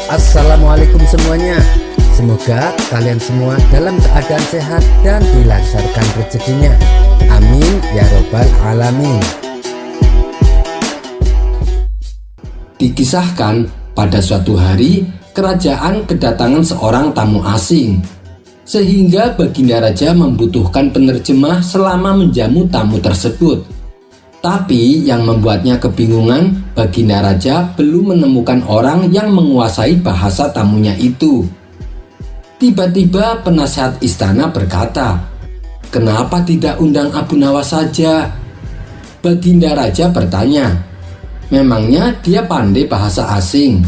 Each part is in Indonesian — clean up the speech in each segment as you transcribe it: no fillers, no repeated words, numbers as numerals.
Assalamualaikum semuanya. Semoga kalian semua dalam keadaan sehat dan dilancarkan rezekinya. Amin ya robbal alamin. Dikisahkan pada suatu hari kerajaan kedatangan seorang tamu asing, sehingga Baginda Raja membutuhkan penerjemah selama menjamu tamu tersebut. Tapi yang membuatnya kebingungan, Baginda Raja belum menemukan orang yang menguasai bahasa tamunya itu. Tiba-tiba penasihat istana berkata, "Kenapa tidak undang Abu Nawas saja?" Baginda Raja bertanya, "Memangnya dia pandai bahasa asing?"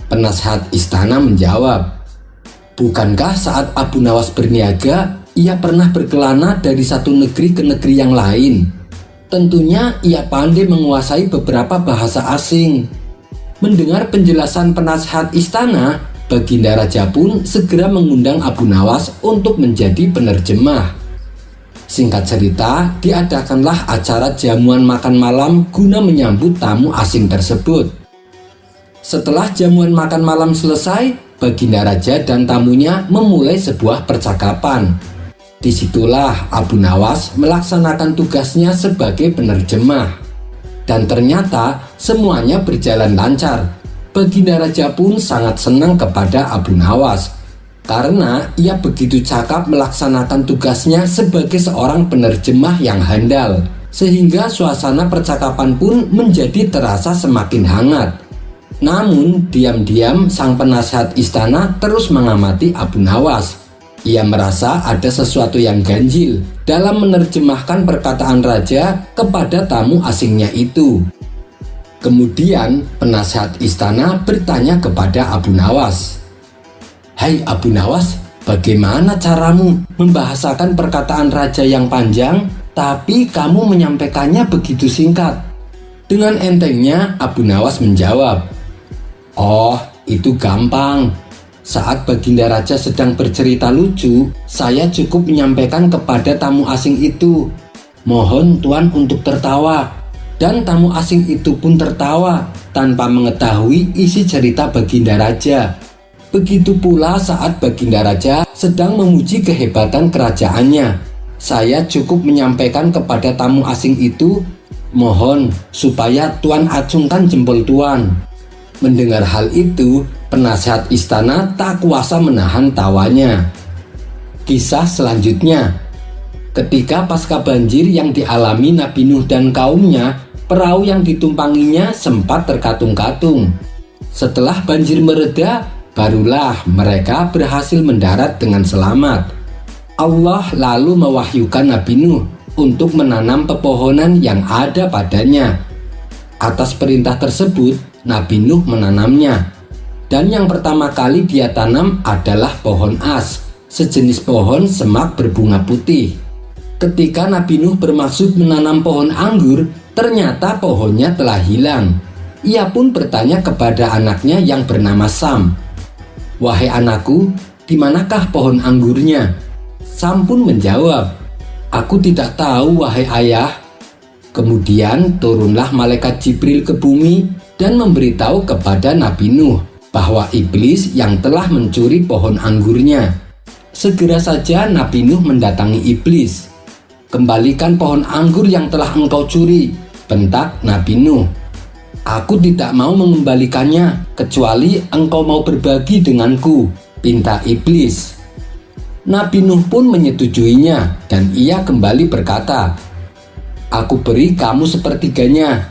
Penasihat istana menjawab, "Bukankah saat Abu Nawas berniaga, ia pernah berkelana dari satu negeri ke negeri yang lain? Tentunya ia pandai menguasai beberapa bahasa asing." Mendengar penjelasan penasihat istana, Baginda Raja pun segera mengundang Abu Nawas untuk menjadi penerjemah. Singkat cerita, diadakanlah acara jamuan makan malam guna menyambut tamu asing tersebut. Setelah jamuan makan malam selesai, Baginda Raja dan tamunya memulai sebuah percakapan. Disitulah Abu Nawas melaksanakan tugasnya sebagai penerjemah. Dan ternyata semuanya berjalan lancar. Baginda Raja pun sangat senang kepada Abu Nawas, karena ia begitu cakap melaksanakan tugasnya sebagai seorang penerjemah yang handal, sehingga suasana percakapan pun menjadi terasa semakin hangat. Namun diam-diam sang penasihat istana terus mengamati Abu Nawas. Ia merasa ada sesuatu yang ganjil dalam menerjemahkan perkataan raja kepada tamu asingnya itu. Kemudian penasihat istana bertanya kepada Abu Nawas, "Hai Abu Nawas, bagaimana caramu membahasakan perkataan raja yang panjang, tapi kamu menyampaikannya begitu singkat?" Dengan entengnya Abu Nawas menjawab, "Oh, itu gampang. Saat Baginda Raja sedang bercerita lucu, saya cukup menyampaikan kepada tamu asing itu, 'Mohon Tuan untuk tertawa.' Dan tamu asing itu pun tertawa tanpa mengetahui isi cerita Baginda Raja. Begitu pula saat Baginda Raja sedang memuji kehebatan kerajaannya, saya cukup menyampaikan kepada tamu asing itu, 'Mohon supaya Tuan acungkan jempol Tuan.'" Mendengar hal itu, penasihat istana tak kuasa menahan tawanya. Kisah selanjutnya, ketika pasca banjir yang dialami Nabi Nuh dan kaumnya, perahu yang ditumpanginya sempat terkatung-katung. Setelah banjir mereda, barulah mereka berhasil mendarat dengan selamat. Allah lalu mewahyukan Nabi Nuh untuk menanam pepohonan yang ada padanya. Atas perintah tersebut, Nabi Nuh menanamnya. Dan yang pertama kali dia tanam adalah pohon as, sejenis pohon semak berbunga putih. Ketika Nabi Nuh bermaksud menanam pohon anggur, ternyata pohonnya telah hilang. Ia pun bertanya kepada anaknya yang bernama Sam, "Wahai anakku, di manakah pohon anggurnya?" Sam pun menjawab, "Aku tidak tahu, wahai ayah." Kemudian turunlah malaikat Jibril ke bumi dan memberitahu kepada Nabi Nuh bahwa iblis yang telah mencuri pohon anggurnya. Segera saja Nabi Nuh mendatangi iblis. "Kembalikan pohon anggur yang telah engkau curi," bentak Nabi Nuh. "Aku tidak mau mengembalikannya kecuali engkau mau berbagi denganku," pinta iblis. Nabi Nuh pun menyetujuinya dan ia kembali berkata, "Aku beri kamu sepertiganya."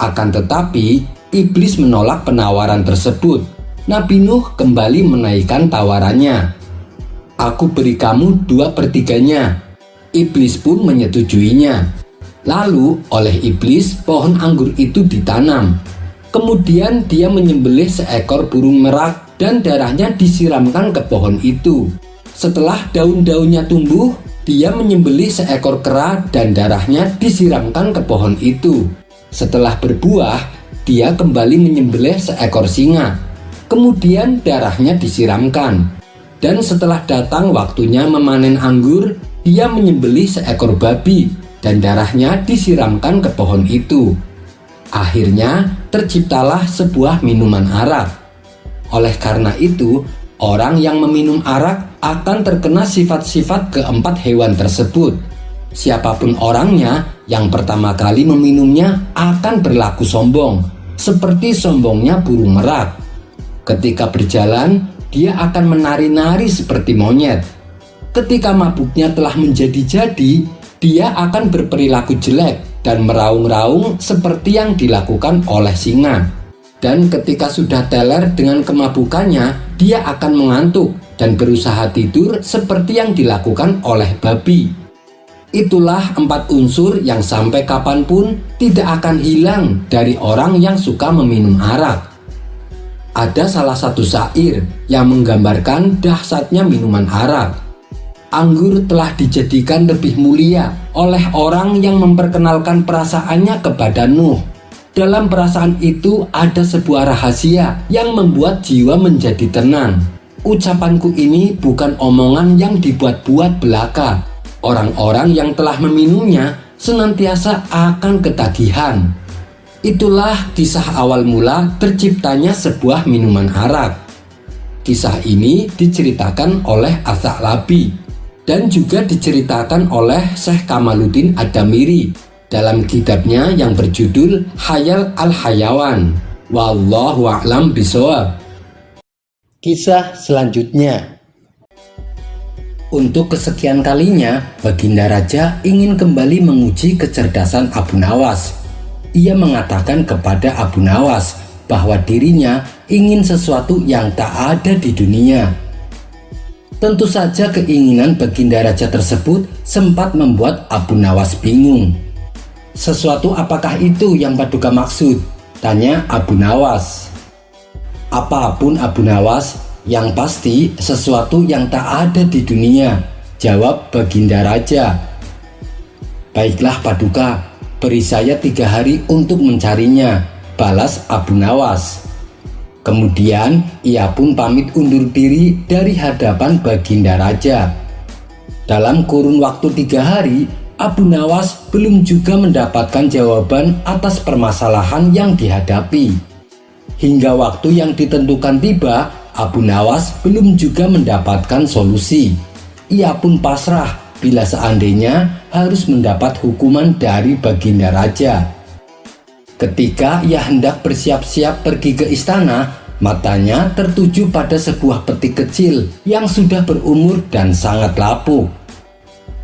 Akan tetapi iblis menolak penawaran tersebut. Nabi Nuh kembali menaikkan tawarannya, "Aku beri kamu 2/3-nya." Iblis pun menyetujuinya. Lalu oleh iblis pohon anggur itu ditanam. Kemudian dia menyembelih seekor burung merak dan darahnya disiramkan ke pohon itu. Setelah daun-daunnya tumbuh, dia menyembelih seekor kera dan darahnya disiramkan ke pohon itu. Setelah berbuah, dia kembali menyembelih seekor singa. Kemudian darahnya disiramkan. Dan setelah datang waktunya memanen anggur, dia menyembelih seekor babi dan darahnya disiramkan ke pohon itu. Akhirnya terciptalah sebuah minuman arak. Oleh karena itu, orang yang meminum arak akan terkena sifat-sifat keempat hewan tersebut. Siapapun orangnya yang pertama kali meminumnya akan berlaku sombong, seperti sombongnya burung merak. Ketika berjalan, dia akan menari-nari seperti monyet. Ketika mabuknya telah menjadi-jadi, dia akan berperilaku jelek dan meraung-raung seperti yang dilakukan oleh singa. Dan ketika sudah teler dengan kemabukannya, dia akan mengantuk dan berusaha tidur seperti yang dilakukan oleh babi. Itulah 4 unsur yang sampai kapanpun tidak akan hilang dari orang yang suka meminum arak. Ada salah satu syair yang menggambarkan dahsyatnya minuman arak. Anggur telah dijadikan lebih mulia oleh orang yang memperkenalkan perasaannya kepada Nuh. Dalam perasaan itu ada sebuah rahasia yang membuat jiwa menjadi tenang. Ucapanku ini bukan omongan yang dibuat-buat belaka. Orang-orang yang telah meminumnya senantiasa akan ketagihan. Itulah kisah awal mula terciptanya sebuah minuman arak. Kisah ini diceritakan oleh As-Sa'labi dan juga diceritakan oleh Syekh Kamaluddin Ad-Damiri dalam kitabnya yang berjudul Khayal Al-Hayawan. Wallahu a'lam bishawab. Kisah selanjutnya. Untuk kesekian kalinya, Baginda Raja ingin kembali menguji kecerdasan Abu Nawas. Ia mengatakan kepada Abu Nawas bahwa dirinya ingin sesuatu yang tak ada di dunia. Tentu saja keinginan Baginda Raja tersebut sempat membuat Abu Nawas bingung. Sesuatu apakah itu yang Paduka maksud? Tanya Abu Nawas. Apapun Abu Nawas, yang pasti sesuatu yang tak ada di dunia, jawab Baginda Raja. Baiklah Paduka, beri saya 3 hari untuk mencarinya, balas Abu Nawas. Kemudian ia pun pamit undur diri dari hadapan Baginda Raja. Dalam kurun waktu 3 hari, Abu Nawas belum juga mendapatkan jawaban atas permasalahan yang dihadapi. Hingga waktu yang ditentukan tiba, Abu Nawas belum juga mendapatkan solusi. Ia pun pasrah bila seandainya harus mendapat hukuman dari Baginda Raja. Ketika ia hendak bersiap-siap pergi ke istana, matanya tertuju pada sebuah peti kecil yang sudah berumur dan sangat lapuk.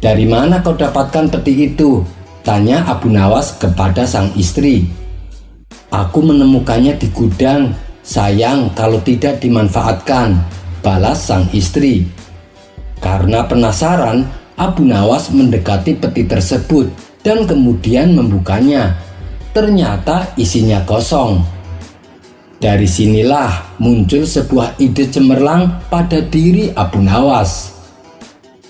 Dari mana kau dapatkan peti itu? Tanya Abu Nawas kepada sang istri. Aku menemukannya di gudang. Sayang kalau tidak dimanfaatkan, balas sang istri. Karena penasaran, Abu Nawas mendekati peti tersebut dan kemudian membukanya. Ternyata isinya kosong. Dari sinilah muncul sebuah ide cemerlang pada diri Abu Nawas.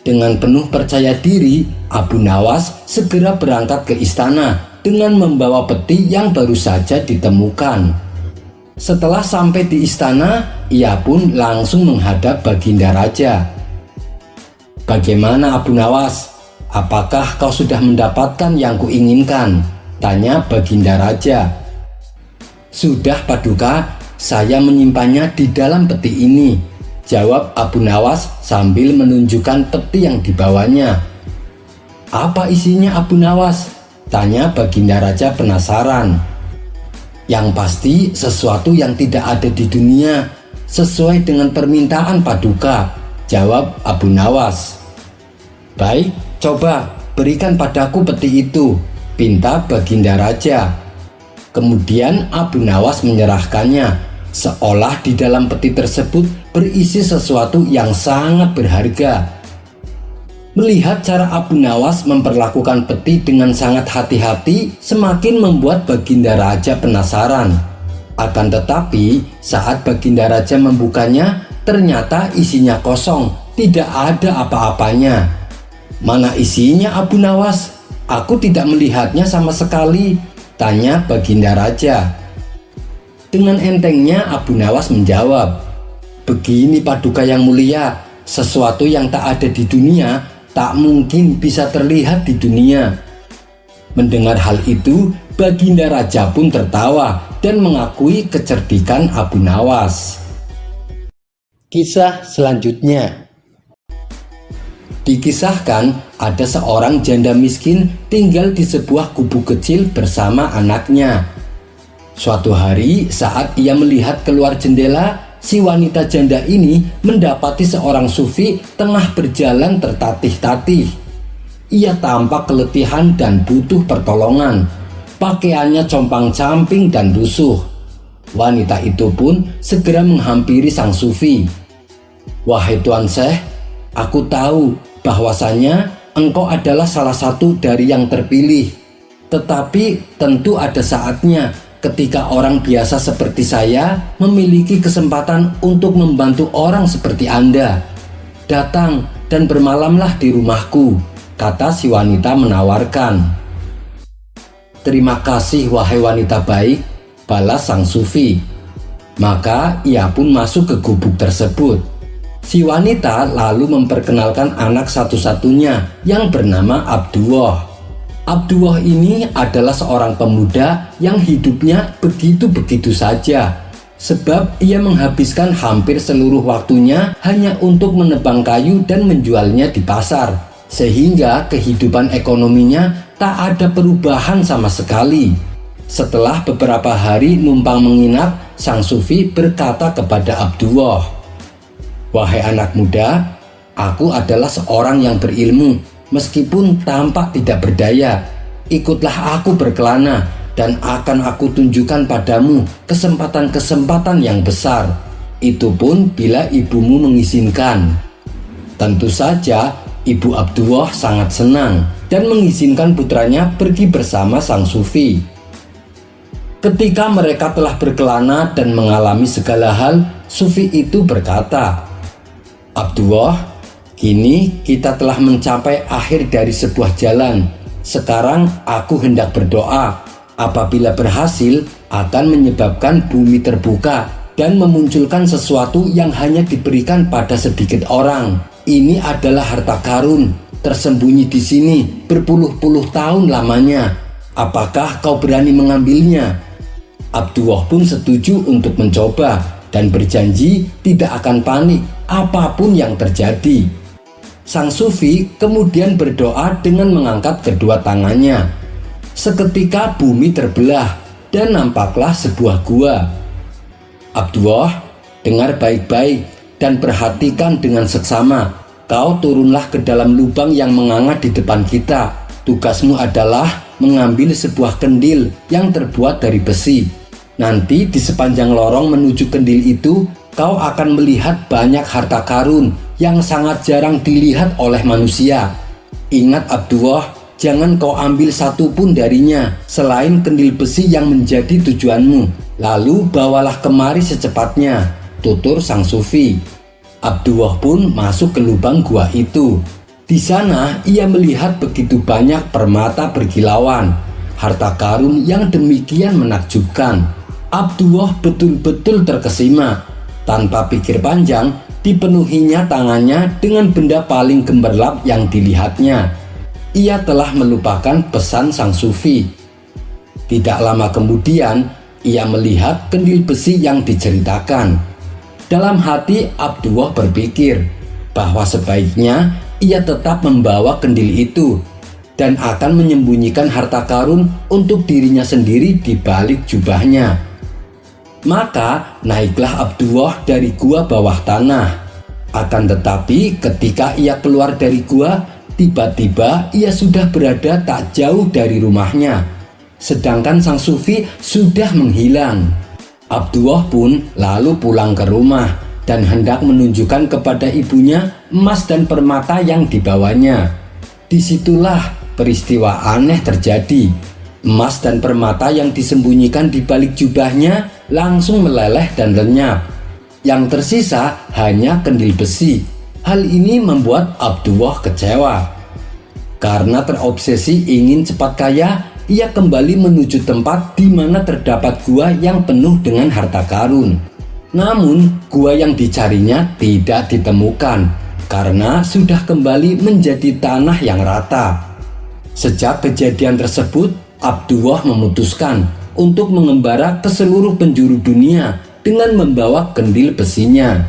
Dengan penuh percaya diri, Abu Nawas segera berangkat ke istana dengan membawa peti yang baru saja ditemukan. Setelah sampai di istana, ia pun langsung menghadap Baginda Raja. Bagaimana Abu Nawas? Apakah kau sudah mendapatkan yang kuinginkan? Tanya Baginda Raja. Sudah Paduka, saya menyimpannya di dalam peti ini, jawab Abu Nawas sambil menunjukkan peti yang dibawanya. Apa isinya Abu Nawas? Tanya Baginda Raja penasaran. Yang pasti sesuatu yang tidak ada di dunia, sesuai dengan permintaan Paduka, jawab Abu Nawas. Baik, coba berikan padaku peti itu, pinta Baginda Raja. Kemudian Abu Nawas menyerahkannya, seolah di dalam peti tersebut berisi sesuatu yang sangat berharga. Melihat cara Abu Nawas memperlakukan peti dengan sangat hati-hati semakin membuat Baginda Raja penasaran. Akan tetapi saat Baginda Raja membukanya, ternyata isinya kosong, tidak ada apa-apanya. Mana isinya Abu Nawas? Aku tidak melihatnya sama sekali, tanya Baginda Raja. Dengan entengnya Abu Nawas menjawab, begini Paduka yang mulia, sesuatu yang tak ada di dunia tak mungkin bisa terlihat di dunia. Mendengar hal itu, Baginda Raja pun tertawa dan mengakui kecerdikan Abu Nawas. Kisah selanjutnya. Dikisahkan ada seorang janda miskin tinggal di sebuah gubuk kecil bersama anaknya. Suatu hari saat ia melihat keluar jendela, si wanita janda ini mendapati seorang sufi tengah berjalan tertatih-tatih. Ia tampak keletihan dan butuh pertolongan. Pakaiannya compang-camping dan lusuh. Wanita itu pun segera menghampiri sang sufi. "Wahai Tuan Syekh, aku tahu bahwasanya engkau adalah salah satu dari yang terpilih. Tetapi tentu ada saatnya ketika orang biasa seperti saya memiliki kesempatan untuk membantu orang seperti Anda. Datang dan bermalamlah di rumahku," kata si wanita menawarkan. "Terima kasih wahai wanita baik," balas sang sufi. Maka ia pun masuk ke gubuk tersebut. Si wanita lalu memperkenalkan anak satu-satunya yang bernama Abduwah. Abduwah ini adalah seorang pemuda yang hidupnya begitu-begitu saja, sebab ia menghabiskan hampir seluruh waktunya hanya untuk menebang kayu dan menjualnya di pasar, sehingga kehidupan ekonominya tak ada perubahan sama sekali. Setelah beberapa hari numpang menginap, sang sufi berkata kepada Abduwah, "Wahai anak muda, aku adalah seorang yang berilmu, meskipun tampak tidak berdaya. Ikutlah aku berkelana, dan akan aku tunjukkan padamu kesempatan-kesempatan yang besar. Itu pun bila ibumu mengizinkan." Tentu saja, ibu Abduwah sangat senang dan mengizinkan putranya pergi bersama sang sufi. Ketika mereka telah berkelana dan mengalami segala hal, sufi itu berkata, "Abduwah, kini kita telah mencapai akhir dari sebuah jalan. Sekarang aku hendak berdoa. Apabila berhasil, akan menyebabkan bumi terbuka dan memunculkan sesuatu yang hanya diberikan pada sedikit orang. Ini adalah harta karun, tersembunyi di sini berpuluh-puluh tahun lamanya. Apakah kau berani mengambilnya?" Abduwah pun setuju untuk mencoba dan berjanji tidak akan panik apapun yang terjadi. Sang sufi kemudian berdoa dengan mengangkat kedua tangannya. Seketika bumi terbelah dan nampaklah sebuah gua. "Abduwah, dengar baik-baik dan perhatikan dengan seksama. Kau turunlah ke dalam lubang yang menganga di depan kita. Tugasmu adalah mengambil sebuah kendil yang terbuat dari besi. Nanti di sepanjang lorong menuju kendil itu, kau akan melihat banyak harta karun yang sangat jarang dilihat oleh manusia. Ingat Abduwah, jangan kau ambil satu pun darinya selain kendil besi yang menjadi tujuanmu. Lalu bawalah kemari secepatnya," tutur sang sufi. Abduwah pun masuk ke lubang gua itu. Di sana ia melihat begitu banyak permata berkilauan, harta karun yang demikian menakjubkan. Abduwah betul-betul terkesima. Tanpa pikir panjang, dipenuhinya tangannya dengan benda paling gemerlap yang dilihatnya. Ia telah melupakan pesan sang sufi. Tidak lama kemudian, ia melihat kendil besi yang diceritakan. Dalam hati Abduwah berpikir bahwa sebaiknya ia tetap membawa kendil itu dan akan menyembunyikan harta karun untuk dirinya sendiri di balik jubahnya. Maka naiklah Abduwah dari gua bawah tanah. Akan tetapi ketika ia keluar dari gua, tiba-tiba ia sudah berada tak jauh dari rumahnya, sedangkan sang sufi sudah menghilang. Abduwah pun lalu pulang ke rumah dan hendak menunjukkan kepada ibunya emas dan permata yang dibawanya. Disitulah peristiwa aneh terjadi. Emas dan permata yang disembunyikan di balik jubahnya langsung meleleh dan lenyap. Yang tersisa hanya kendil besi. Hal ini membuat Abduwah kecewa. Karena terobsesi ingin cepat kaya, ia kembali menuju tempat di mana terdapat gua yang penuh dengan harta karun. Namun, gua yang dicarinya tidak ditemukan karena sudah kembali menjadi tanah yang rata. Sejak kejadian tersebut, Abduwah memutuskan untuk mengembara ke seluruh penjuru dunia dengan membawa kendil besinya.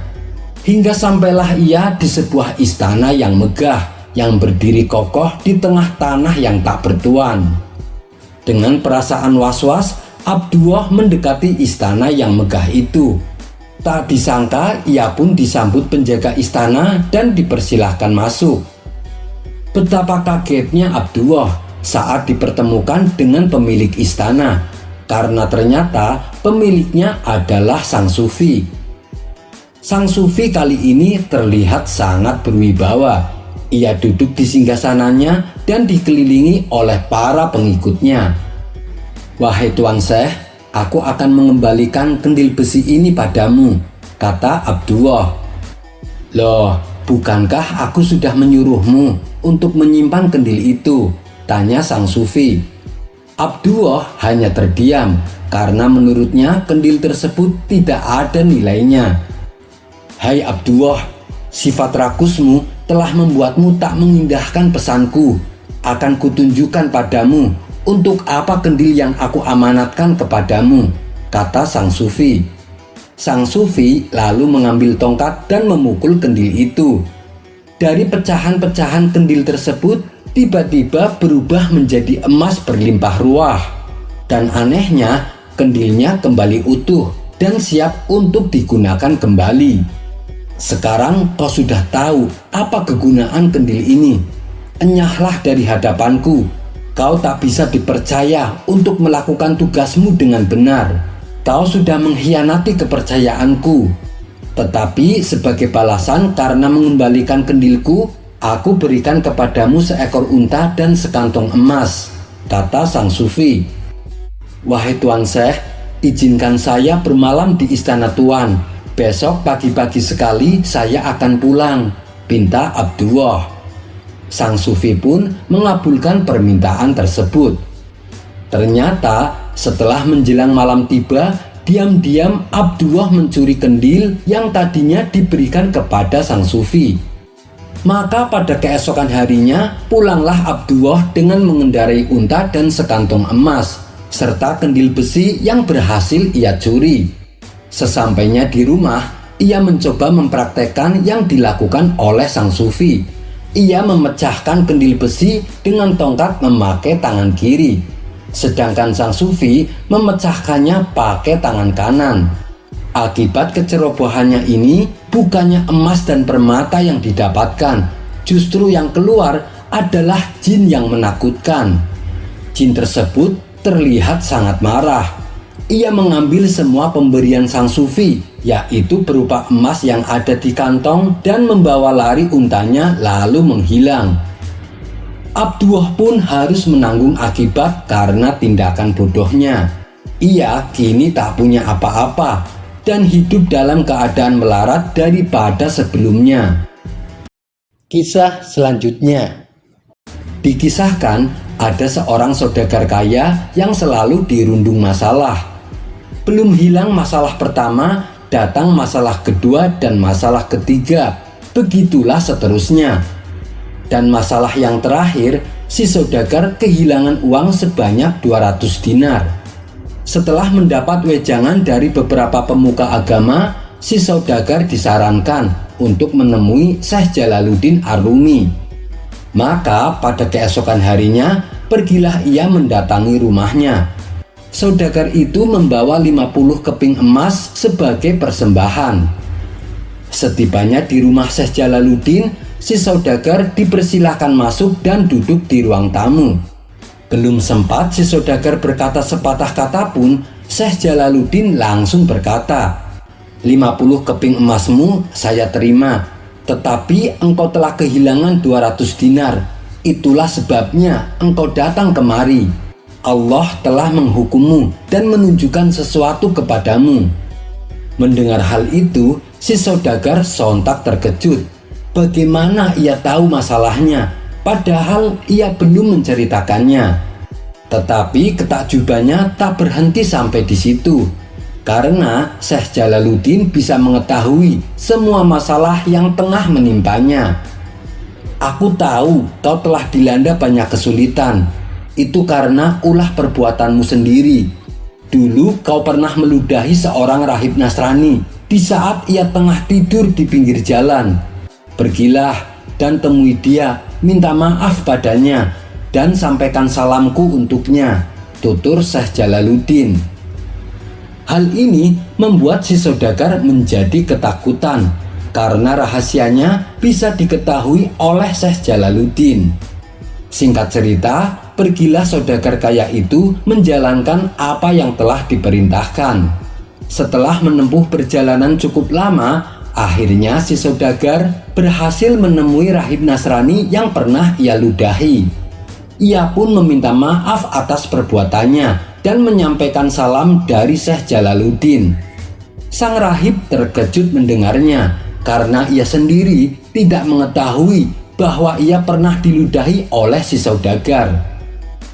hingga sampailah ia di sebuah istana yang megah, yang berdiri kokoh di tengah tanah yang tak bertuan. Dengan perasaan was-was, Abduh mendekati istana yang megah itu. Tak disangka ia pun disambut penjaga istana dan dipersilahkan masuk. Betapa kagetnya Abduh saat dipertemukan dengan pemilik istana, karena ternyata pemiliknya adalah sang sufi. Sang sufi kali ini terlihat sangat berwibawa. Ia duduk di singgasananya dan dikelilingi oleh para pengikutnya. "Wahai Tuan Syekh, aku akan mengembalikan kendil besi ini padamu," kata Abduh. "Loh, bukankah aku sudah menyuruhmu untuk menyimpan kendil itu?" tanya sang sufi. Abduh hanya terdiam karena menurutnya kendil tersebut tidak ada nilainya. "Hai Abduh, sifat rakusmu telah membuatmu tak mengindahkan pesanku. Akan kutunjukkan padamu untuk apa kendil yang aku amanatkan kepadamu," kata sang sufi. Sang sufi lalu mengambil tongkat dan memukul kendil itu. Dari pecahan-pecahan kendil tersebut tiba-tiba berubah menjadi emas berlimpah ruah. Dan anehnya, kendilnya kembali utuh dan siap untuk digunakan kembali. "Sekarang kau sudah tahu apa kegunaan kendil ini. Enyahlah dari hadapanku. Kau tak bisa dipercaya untuk melakukan tugasmu dengan benar. Kau sudah mengkhianati kepercayaanku. Tetapi sebagai balasan karena mengembalikan kendilku, aku berikan kepadamu seekor unta dan sekantong emas," kata sang sufi. "Wahai Tuan Syekh, izinkan saya bermalam di istana Tuan. Besok pagi-pagi sekali saya akan pulang," pinta Abduh. Sang sufi pun mengabulkan permintaan tersebut. Ternyata setelah menjelang malam tiba, diam-diam Abduh mencuri kendil yang tadinya diberikan kepada sang sufi. Maka pada keesokan harinya pulanglah Abduh dengan mengendarai unta dan sekantong emas serta kendil besi yang berhasil ia curi. Sesampainya di rumah, ia mencoba mempraktekkan yang dilakukan oleh sang sufi. Ia memecahkan kendil besi dengan tongkat memakai tangan kiri, sedangkan sang sufi memecahkannya pakai tangan kanan. Akibat kecerobohannya ini, bukannya emas dan permata yang didapatkan, justru yang keluar adalah jin yang menakutkan. Jin tersebut terlihat sangat marah. Ia mengambil semua pemberian sang sufi, yaitu berupa emas yang ada di kantong, dan membawa lari untanya lalu menghilang. Abduh pun harus menanggung akibat karena tindakan bodohnya. Ia kini tak punya apa-apa dan hidup dalam keadaan melarat daripada sebelumnya. Kisah selanjutnya. Dikisahkan ada seorang saudagar kaya yang selalu dirundung masalah. Belum hilang masalah pertama, datang masalah kedua dan masalah ketiga. Begitulah seterusnya. Dan masalah yang terakhir, si saudagar kehilangan uang sebanyak 200 dinar. Setelah mendapat wejangan dari beberapa pemuka agama, si saudagar disarankan untuk menemui Syekh Jalaluddin Ar-Rumi. Maka pada keesokan harinya, pergilah ia mendatangi rumahnya. Saudagar itu membawa 50 keping emas sebagai persembahan. Setibanya di rumah Syekh Jalaluddin, si saudagar dipersilahkan masuk dan duduk di ruang tamu. Belum sempat si saudagar berkata sepatah kata pun, Syekh Jalaluddin langsung berkata, 50 keping emasmu saya terima, tetapi engkau telah kehilangan 200 dinar. Itulah sebabnya engkau datang kemari. Allah telah menghukummu dan menunjukkan sesuatu kepadamu. Mendengar hal itu, si saudagar sontak terkejut. Bagaimana ia tahu masalahnya, padahal ia belum menceritakannya. Tetapi ketakjubannya tak berhenti sampai di situ, karena Syekh Jalaluddin bisa mengetahui semua masalah yang tengah menimpanya. Aku tahu kau telah dilanda banyak kesulitan. Itu karena ulah perbuatanmu sendiri. Dulu kau pernah meludahi seorang rahib Nasrani di saat ia tengah tidur di pinggir jalan. Pergilah dan temui dia, minta maaf padanya, dan sampaikan salamku untuknya, tutur Syekh Jalaluddin. Hal ini membuat si saudagar menjadi ketakutan karena rahasianya bisa diketahui oleh Syekh Jalaluddin. Singkat cerita, pergilah saudagar kaya itu menjalankan apa yang telah diperintahkan. Setelah menempuh perjalanan cukup lama, akhirnya si saudagar berhasil menemui rahib Nasrani yang pernah ia ludahi. Ia pun meminta maaf atas perbuatannya dan menyampaikan salam dari Syekh Jalaluddin. Sang rahib terkejut mendengarnya karena ia sendiri tidak mengetahui bahwa ia pernah diludahi oleh si saudagar.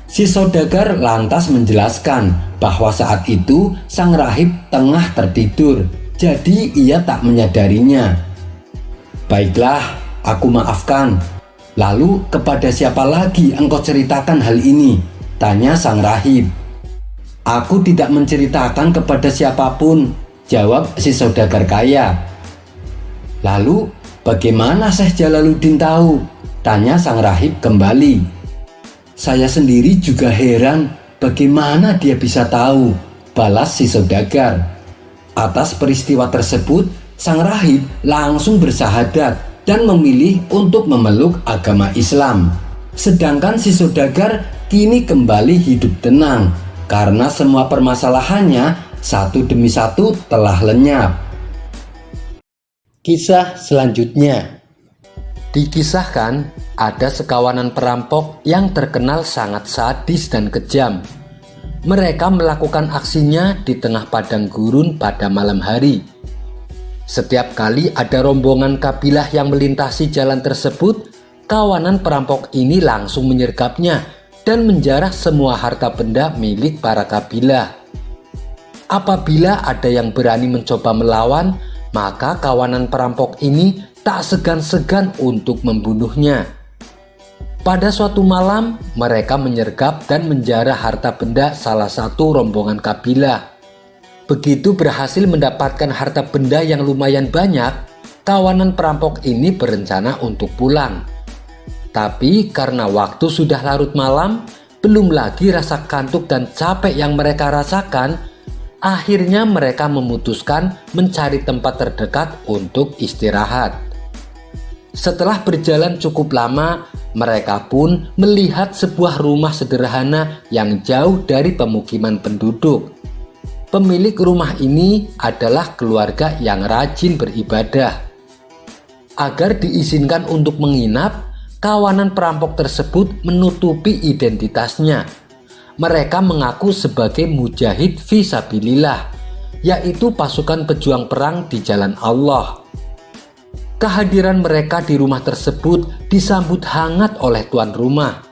Si saudagar lantas menjelaskan bahwa saat itu sang rahib tengah tertidur, jadi ia tak menyadarinya. Baiklah, aku maafkan. Lalu kepada siapa lagi engkau ceritakan hal ini? Tanya sang rahib. Aku tidak menceritakan kepada siapapun, jawab si saudagar kaya. Lalu bagaimana Syekh Jalaluddin tahu? Tanya sang rahib kembali. Saya sendiri juga heran bagaimana dia bisa tahu, balas si saudagar. Atas peristiwa tersebut, sang rahib langsung bersahadat dan memilih untuk memeluk agama Islam. Sedangkan si saudagar kini kembali hidup tenang karena semua permasalahannya satu demi satu telah lenyap. Kisah selanjutnya. Dikisahkan ada sekawanan perampok yang terkenal sangat sadis dan kejam. Mereka melakukan aksinya di tengah padang gurun pada malam hari. Setiap kali ada rombongan kabilah yang melintasi jalan tersebut, kawanan perampok ini langsung menyergapnya dan menjarah semua harta benda milik para kabilah. Apabila ada yang berani mencoba melawan, maka kawanan perampok ini tak segan-segan untuk membunuhnya. Pada suatu malam, mereka menyergap dan menjarah harta benda salah satu rombongan kabilah. Begitu berhasil mendapatkan harta benda yang lumayan banyak, kawanan perampok ini berencana untuk pulang. Tapi karena waktu sudah larut malam, belum lagi rasa kantuk dan capek yang mereka rasakan, akhirnya mereka memutuskan mencari tempat terdekat untuk istirahat. Setelah berjalan cukup lama, mereka pun melihat sebuah rumah sederhana yang jauh dari pemukiman penduduk. Pemilik rumah ini adalah keluarga yang rajin beribadah. Agar diizinkan untuk menginap, kawanan perampok tersebut menutupi identitasnya. Mereka mengaku sebagai mujahid fisabilillah, yaitu pasukan pejuang perang di jalan Allah. Kehadiran mereka di rumah tersebut disambut hangat oleh tuan rumah.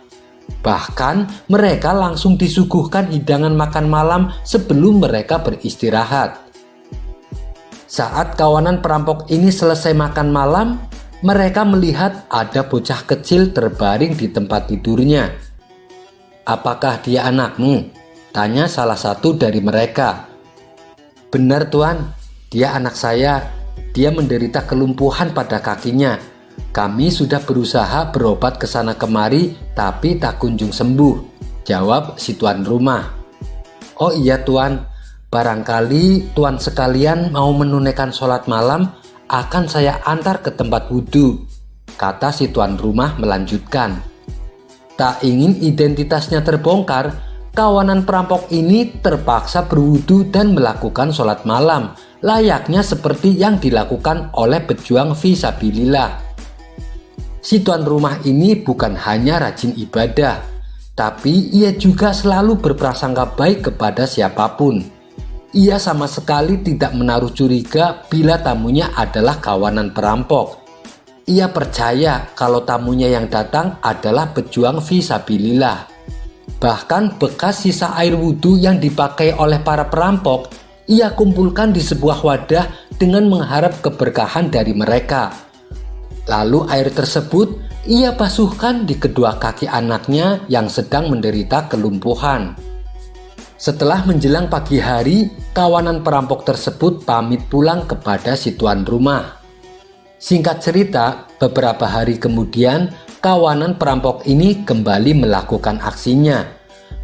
Bahkan mereka langsung disuguhkan hidangan makan malam sebelum mereka beristirahat. Saat kawanan perampok ini selesai makan malam, mereka melihat ada bocah kecil terbaring di tempat tidurnya. "Apakah dia anakmu?" tanya salah satu dari mereka. "Benar tuan, dia anak saya. Dia menderita kelumpuhan pada kakinya. Kami sudah berusaha berobat ke sana kemari tapi tak kunjung sembuh," jawab si tuan rumah. "Oh iya tuan, barangkali tuan sekalian mau menunaikan sholat malam, akan saya antar ke tempat wudhu," kata si tuan rumah melanjutkan. Tak ingin identitasnya terbongkar, kawanan perampok ini terpaksa berwudhu dan melakukan sholat malam, layaknya seperti yang dilakukan oleh pejuang fisabilillah. Si tuan rumah ini bukan hanya rajin ibadah, tapi ia juga selalu berprasangka baik kepada siapapun. Ia sama sekali tidak menaruh curiga bila tamunya adalah kawanan perampok. Ia percaya kalau tamunya yang datang adalah pejuang fisabilillah. Bahkan bekas sisa air wudhu yang dipakai oleh para perampok, ia kumpulkan di sebuah wadah dengan mengharap keberkahan dari mereka. Lalu air tersebut ia basuhkan di kedua kaki anaknya yang sedang menderita kelumpuhan. Setelah menjelang pagi hari, kawanan perampok tersebut pamit pulang kepada si tuan rumah. Singkat cerita, beberapa hari kemudian, kawanan perampok ini kembali melakukan aksinya.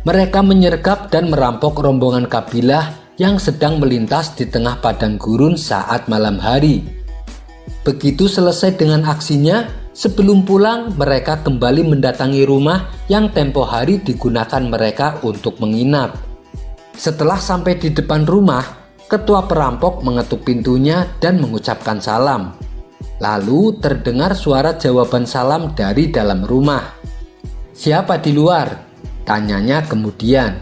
Mereka menyergap dan merampok rombongan kabilah yang sedang melintas di tengah padang gurun saat malam hari. Begitu selesai dengan aksinya, sebelum pulang mereka kembali mendatangi rumah yang tempo hari digunakan mereka untuk menginap. Setelah sampai di depan rumah, ketua perampok mengetuk pintunya dan mengucapkan salam. Lalu terdengar suara jawaban salam dari dalam rumah. "Siapa di luar?" tanyanya kemudian.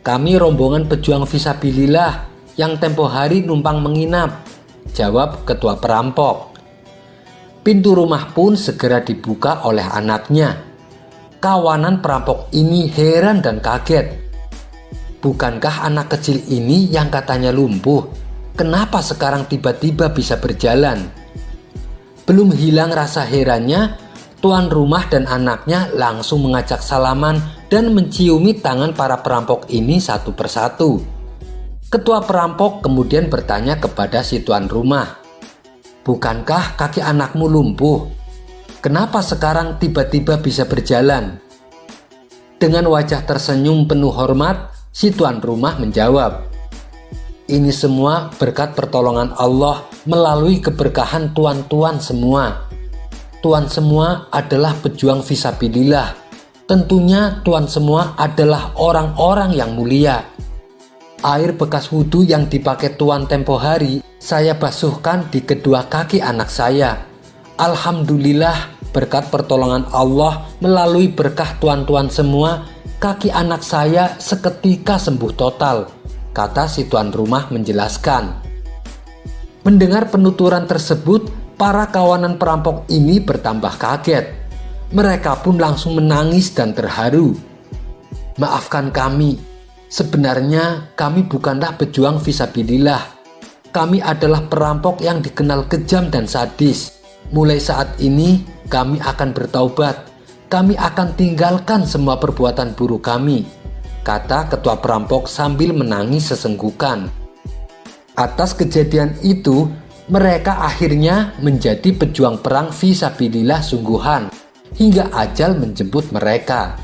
"Kami rombongan pejuang fisabilillah yang tempo hari numpang menginap," jawab ketua perampok. Pintu rumah pun segera dibuka oleh anaknya. Kawanan perampok ini heran dan kaget. Bukankah anak kecil ini yang katanya lumpuh? Kenapa sekarang tiba-tiba bisa berjalan? Belum hilang rasa herannya, tuan rumah dan anaknya langsung mengajak salaman dan menciumi tangan para perampok ini satu persatu. Ketua perampok kemudian bertanya kepada si tuan rumah, "Bukankah kaki anakmu lumpuh? Kenapa sekarang tiba-tiba bisa berjalan?" Dengan wajah tersenyum penuh hormat, si tuan rumah menjawab, "Ini semua berkat pertolongan Allah melalui keberkahan tuan-tuan semua. Tuan semua adalah pejuang fisabilillah. Tentunya tuan semua adalah orang-orang yang mulia. Air bekas wudhu yang dipakai tuan tempo hari, saya basuhkan di kedua kaki anak saya. Alhamdulillah, berkat pertolongan Allah melalui berkah tuan-tuan semua, kaki anak saya seketika sembuh total," kata si tuan rumah menjelaskan. Mendengar penuturan tersebut, para kawanan perampok ini bertambah kaget. Mereka pun langsung menangis dan terharu. "Maafkan kami, sebenarnya kami bukanlah pejuang fisabilillah. Kami adalah perampok yang dikenal kejam dan sadis. Mulai saat ini kami akan bertaubat. Kami akan tinggalkan semua perbuatan buruk kami," kata ketua perampok sambil menangis sesenggukan. Atas kejadian itu, mereka akhirnya menjadi pejuang perang fisabilillah sungguhan hingga ajal menjemput mereka.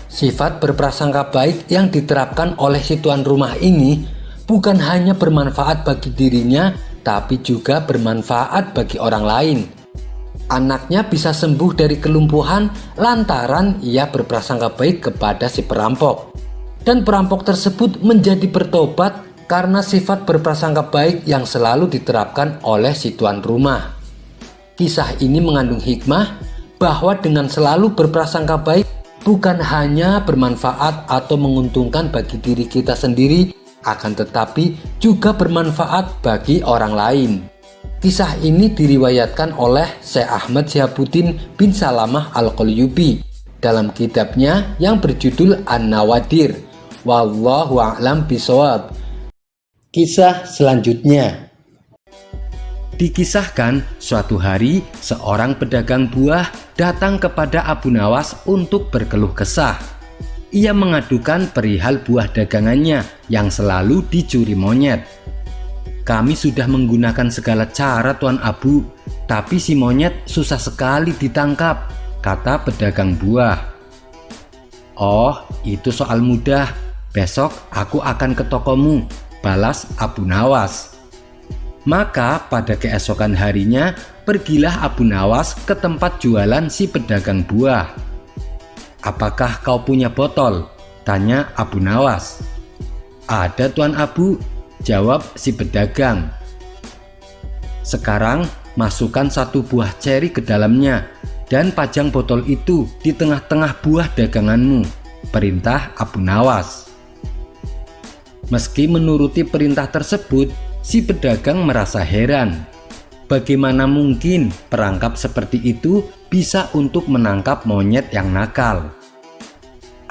Sifat berprasangka baik yang diterapkan oleh si tuan rumah ini bukan hanya bermanfaat bagi dirinya, tapi juga bermanfaat bagi orang lain. Anaknya bisa sembuh dari kelumpuhan lantaran ia berprasangka baik kepada si perampok. Dan perampok tersebut menjadi bertobat karena sifat berprasangka baik yang selalu diterapkan oleh si tuan rumah. Kisah ini mengandung hikmah bahwa dengan selalu berprasangka baik bukan hanya bermanfaat atau menguntungkan bagi diri kita sendiri, akan tetapi juga bermanfaat bagi orang lain. Kisah ini diriwayatkan oleh Syekh Ahmad Syihabuddin bin Salamah Al-Qalyubi dalam kitabnya yang berjudul An-Nawadir. Wallahu a'lam bishawab. Kisah selanjutnya. Dikisahkan suatu hari seorang pedagang buah datang kepada Abu Nawas untuk berkeluh kesah. Ia mengadukan perihal buah dagangannya yang selalu dicuri monyet. "Kami sudah menggunakan segala cara Tuan Abu, tapi si monyet susah sekali ditangkap," kata pedagang buah. "Oh, itu soal mudah. Besok aku akan ke tokomu," balas Abu Nawas. Maka pada keesokan harinya pergilah Abu Nawas ke tempat jualan si pedagang buah. "Apakah kau punya botol?" tanya Abu Nawas. "Ada Tuan Abu," jawab si pedagang. "Sekarang masukkan satu buah ceri ke dalamnya dan pajang botol itu di tengah-tengah buah daganganmu," perintah Abu Nawas. Meski menuruti perintah tersebut, si pedagang merasa heran. Bagaimana mungkin perangkap seperti itu bisa untuk menangkap monyet yang nakal?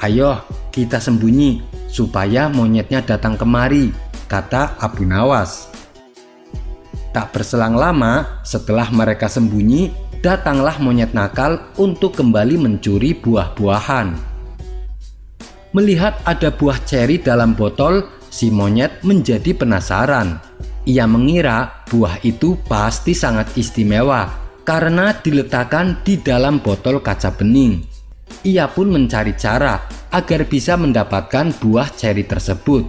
"Ayo kita sembunyi supaya monyetnya datang kemari," kata Abu Nawas. Tak berselang lama setelah mereka sembunyi, datanglah monyet nakal untuk kembali mencuri buah-buahan. Melihat ada buah ceri dalam botol, si monyet menjadi penasaran. Ia mengira buah itu pasti sangat istimewa karena diletakkan di dalam botol kaca bening. Ia pun mencari cara agar bisa mendapatkan buah ceri tersebut.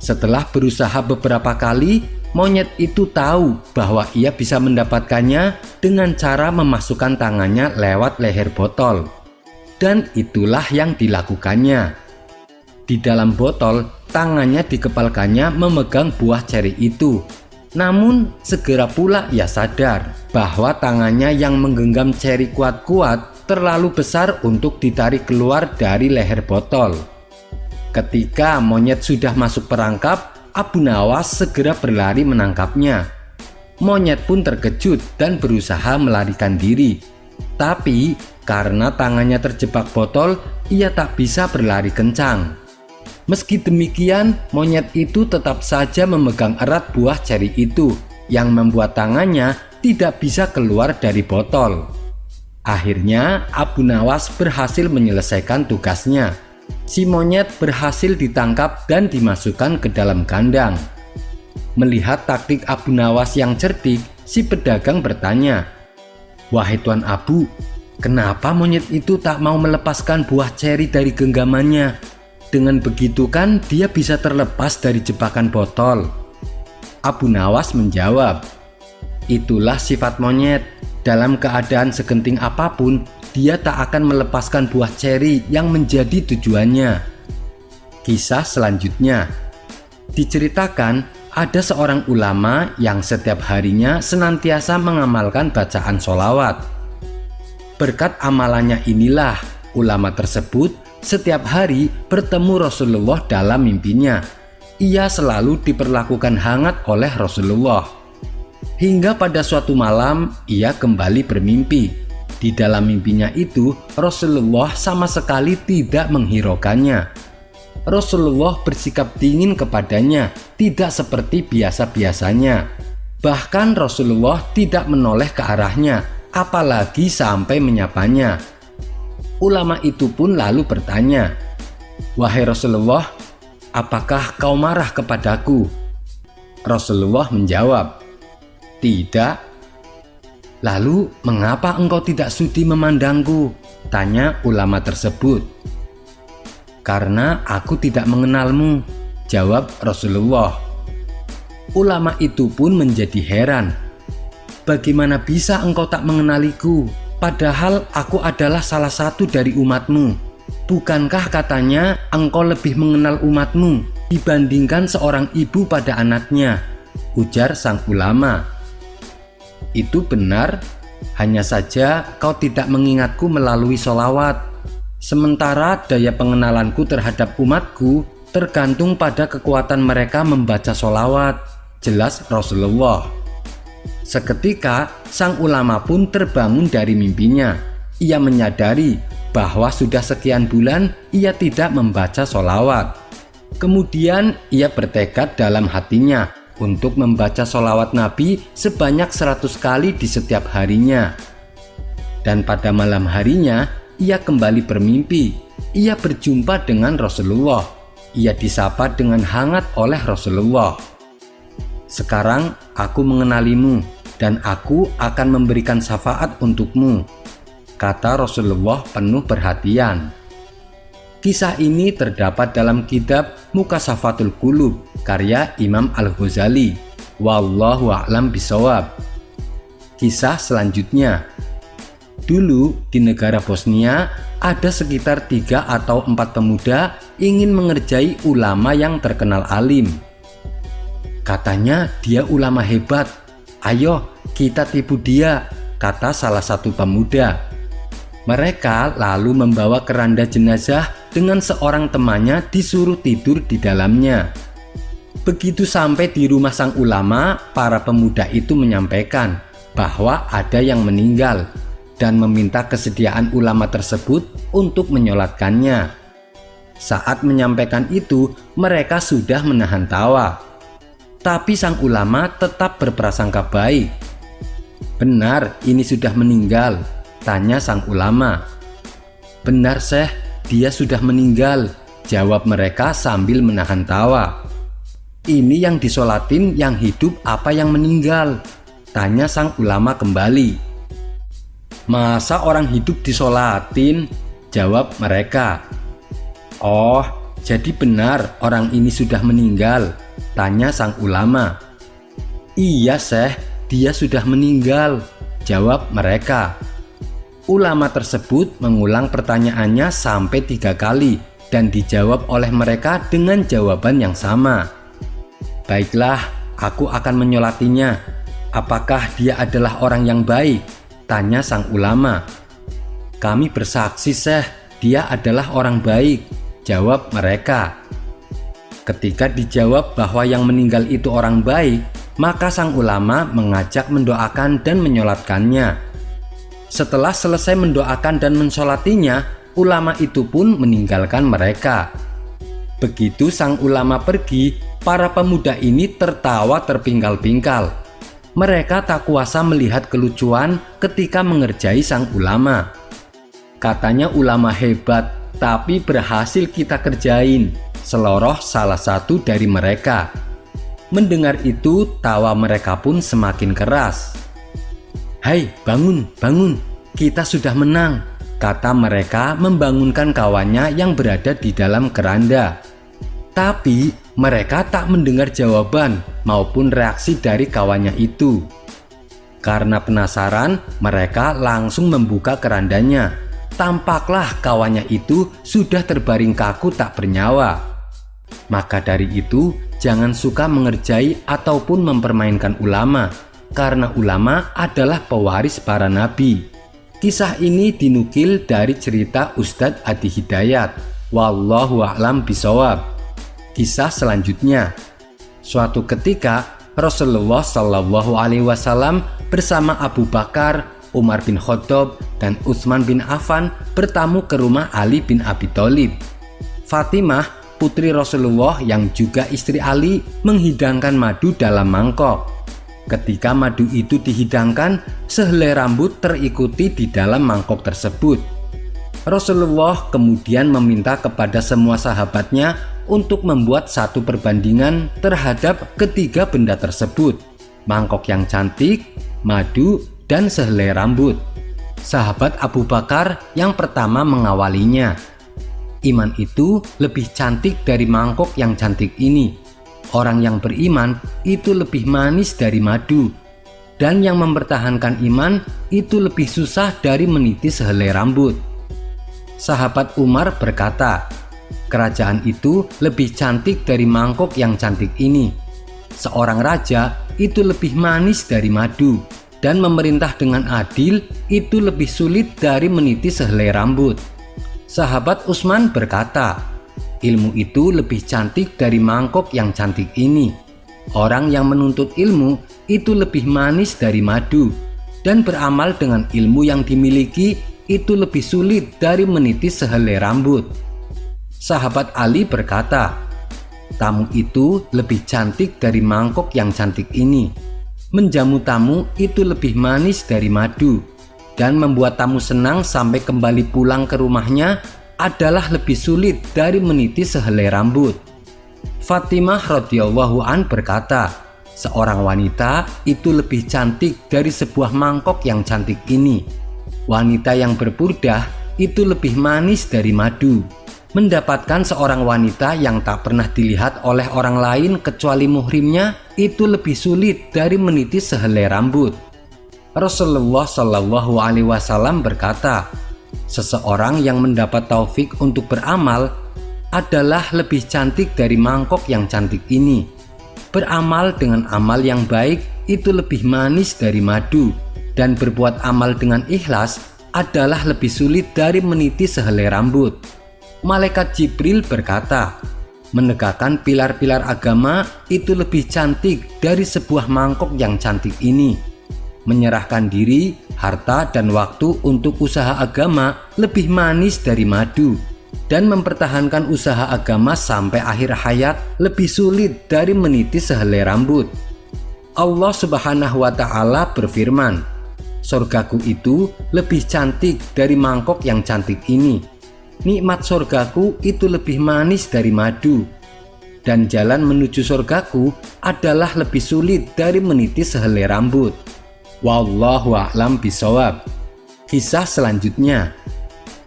Setelah berusaha beberapa kali, monyet itu tahu bahwa ia bisa mendapatkannya dengan cara memasukkan tangannya lewat leher botol. Dan itulah yang dilakukannya. Di dalam botol, tangannya dikepalkannya memegang buah ceri itu. Namun segera pula ia sadar bahwa tangannya yang menggenggam ceri kuat-kuat terlalu besar untuk ditarik keluar dari leher botol. Ketika monyet sudah masuk perangkap, Abu Nawas segera berlari menangkapnya. Monyet pun terkejut dan berusaha melarikan diri. Tapi karena tangannya terjebak botol, ia tak bisa berlari kencang. Meski demikian, monyet itu tetap saja memegang erat buah ceri itu, yang membuat tangannya tidak bisa keluar dari botol. Akhirnya, Abu Nawas berhasil menyelesaikan tugasnya. Si monyet berhasil ditangkap dan dimasukkan ke dalam kandang. Melihat taktik Abu Nawas yang cerdik, si pedagang bertanya, "Wahai Tuan Abu, kenapa monyet itu tak mau melepaskan buah ceri dari genggamannya? Dengan begitu kan dia bisa terlepas dari jebakan botol." Abu Nawas menjawab, "Itulah sifat monyet. Dalam keadaan segenting apapun, dia tak akan melepaskan buah ceri yang menjadi tujuannya." Kisah selanjutnya diceritakan ada seorang ulama yang setiap harinya senantiasa mengamalkan bacaan sholawat. Berkat amalannya inilah ulama tersebut setiap hari bertemu Rasulullah dalam mimpinya. Ia selalu diperlakukan hangat oleh Rasulullah. Hingga pada suatu malam ia kembali bermimpi. Di dalam mimpinya itu Rasulullah sama sekali tidak menghiraukannya. Rasulullah bersikap dingin kepadanya, tidak seperti biasa-biasanya. Bahkan Rasulullah tidak menoleh ke arahnya, apalagi sampai menyapanya. Ulama itu pun lalu bertanya, "Wahai Rasulullah, apakah kau marah kepadaku?" Rasulullah menjawab, "Tidak." "Lalu mengapa engkau tidak sudi memandangku?" tanya ulama tersebut. "Karena aku tidak mengenalmu," jawab Rasulullah. Ulama itu pun menjadi heran. "Bagaimana bisa engkau tak mengenaliku? Padahal aku adalah salah satu dari umatmu. Bukankah katanya engkau lebih mengenal umatmu dibandingkan seorang ibu pada anaknya?" ujar sang ulama. "Itu benar, hanya saja kau tidak mengingatku melalui sholawat. Sementara daya pengenalanku terhadap umatku tergantung pada kekuatan mereka membaca sholawat," jelas Rasulullah. Seketika sang ulama pun terbangun dari mimpinya. Ia menyadari bahwa sudah sekian bulan ia tidak membaca sholawat. Kemudian ia bertekad dalam hatinya untuk membaca sholawat Nabi sebanyak 100 kali di setiap harinya. Dan pada malam harinya ia kembali bermimpi. Ia berjumpa dengan Rasulullah. Ia disapa dengan hangat oleh Rasulullah. "Sekarang aku mengenalimu dan aku akan memberikan syafaat untukmu," kata Rasulullah penuh perhatian. Kisah ini terdapat dalam kitab Mukasafatul Qulub karya Imam Al-Ghazali. Wallahu a'lam bishawab. Kisah selanjutnya. Dulu di negara Bosnia ada sekitar 3 atau 4 pemuda ingin mengerjai ulama yang terkenal alim. Katanya dia ulama hebat. "Ayo kita tipu dia," kata salah satu pemuda. Mereka lalu membawa keranda jenazah dengan seorang temannya disuruh tidur di dalamnya. Begitu sampai di rumah sang ulama, para pemuda itu menyampaikan bahwa ada yang meninggal dan meminta kesediaan ulama tersebut untuk menyolatkannya. Saat menyampaikan itu, mereka sudah menahan tawa. Tapi sang ulama tetap berprasangka baik. "Benar, ini sudah meninggal?" tanya sang ulama. "Benar, Syekh, dia sudah meninggal, jawab mereka sambil menahan tawa. Ini yang disolatin yang hidup apa yang meninggal? Tanya sang ulama kembali. Masa orang hidup disolatin? Jawab mereka. Oh, jadi benar orang ini sudah meninggal? Tanya sang ulama. Iya Syekh, dia sudah meninggal, jawab mereka. Ulama tersebut mengulang pertanyaannya sampai 3 kali dan dijawab oleh mereka dengan jawaban yang sama. Baiklah, aku akan menyolatinya. Apakah dia adalah orang yang baik? Tanya sang ulama. Kami bersaksi Syekh, dia adalah orang baik, jawab mereka. Ketika dijawab bahwa yang meninggal itu orang baik, maka sang ulama mengajak mendoakan dan menyolatkannya. Setelah selesai mendoakan dan mensolatinya, ulama itu pun meninggalkan mereka. Begitu sang ulama pergi, para pemuda ini tertawa terpingkal-pingkal. Mereka tak kuasa melihat kelucuan ketika mengerjai sang ulama. Katanya ulama hebat, tapi berhasil kita kerjain, seloroh salah satu dari mereka. Mendengar itu, tawa mereka pun semakin keras. Hai, bangun, bangun, kita sudah menang, kata mereka membangunkan kawannya yang berada di dalam keranda. Tapi mereka tak mendengar jawaban maupun reaksi dari kawannya itu. Karena penasaran, mereka langsung membuka kerandanya. Tampaklah kawannya itu sudah terbaring kaku tak bernyawa. Maka dari itu, jangan suka mengerjai ataupun mempermainkan ulama, karena ulama adalah pewaris para nabi. Kisah ini dinukil dari cerita Ustadz Adi Hidayat. Wallahu a'lam bishawab. Kisah selanjutnya, suatu ketika Rasulullah Shallallahu Alaihi Wasallam bersama Abu Bakar, Umar bin Khattab, dan Utsman bin Affan bertamu ke rumah Ali bin Abi Thalib. Fatimah, putri Rasulullah yang juga istri Ali, menghidangkan madu dalam mangkok. Ketika madu itu dihidangkan, sehelai rambut terikuti di dalam mangkok tersebut. Rasulullah kemudian meminta kepada semua sahabatnya untuk membuat satu perbandingan terhadap ketiga benda tersebut: mangkok yang cantik, madu, dan sehelai rambut. Sahabat Abu Bakar yang pertama mengawalinya. Iman itu lebih cantik dari mangkok yang cantik ini. Orang yang beriman itu lebih manis dari madu. Dan yang mempertahankan iman itu lebih susah dari meniti sehelai rambut. Sahabat Umar berkata, kerajaan itu lebih cantik dari mangkok yang cantik ini. Seorang raja itu lebih manis dari madu. Dan memerintah dengan adil itu lebih sulit dari meniti sehelai rambut. Sahabat Utsman berkata, ilmu itu lebih cantik dari mangkok yang cantik ini. Orang yang menuntut ilmu itu lebih manis dari madu. Dan beramal dengan ilmu yang dimiliki itu lebih sulit dari meniti sehelai rambut. Sahabat Ali berkata, tamu itu lebih cantik dari mangkok yang cantik ini. Menjamu tamu itu lebih manis dari madu. Dan membuat tamu senang sampai kembali pulang ke rumahnya adalah lebih sulit dari meniti sehelai rambut. Fatimah radhiyallahu an berkata, seorang wanita itu lebih cantik dari sebuah mangkok yang cantik ini. Wanita yang berpurdah itu lebih manis dari madu. Mendapatkan seorang wanita yang tak pernah dilihat oleh orang lain kecuali muhrimnya itu lebih sulit dari meniti sehelai rambut. Rasulullah Shallallahu Alaihi Wasallam berkata, seseorang yang mendapat taufik untuk beramal adalah lebih cantik dari mangkok yang cantik ini. Beramal dengan amal yang baik itu lebih manis dari madu, dan berbuat amal dengan ikhlas adalah lebih sulit dari meniti sehelai rambut. Malaikat Jibril berkata, menegakkan pilar-pilar agama itu lebih cantik dari sebuah mangkok yang cantik ini. Menyerahkan diri, harta, dan waktu untuk usaha agama lebih manis dari madu. Dan mempertahankan usaha agama sampai akhir hayat lebih sulit dari meniti sehelai rambut. Allah Subhanahu wa Ta'ala berfirman, surgaku itu lebih cantik dari mangkok yang cantik ini. nikmat surgaku itu lebih manis dari madu, dan jalan menuju surgaku adalah lebih sulit dari meniti sehelai rambut. Wallahu a'lam bishawab. Kisah selanjutnya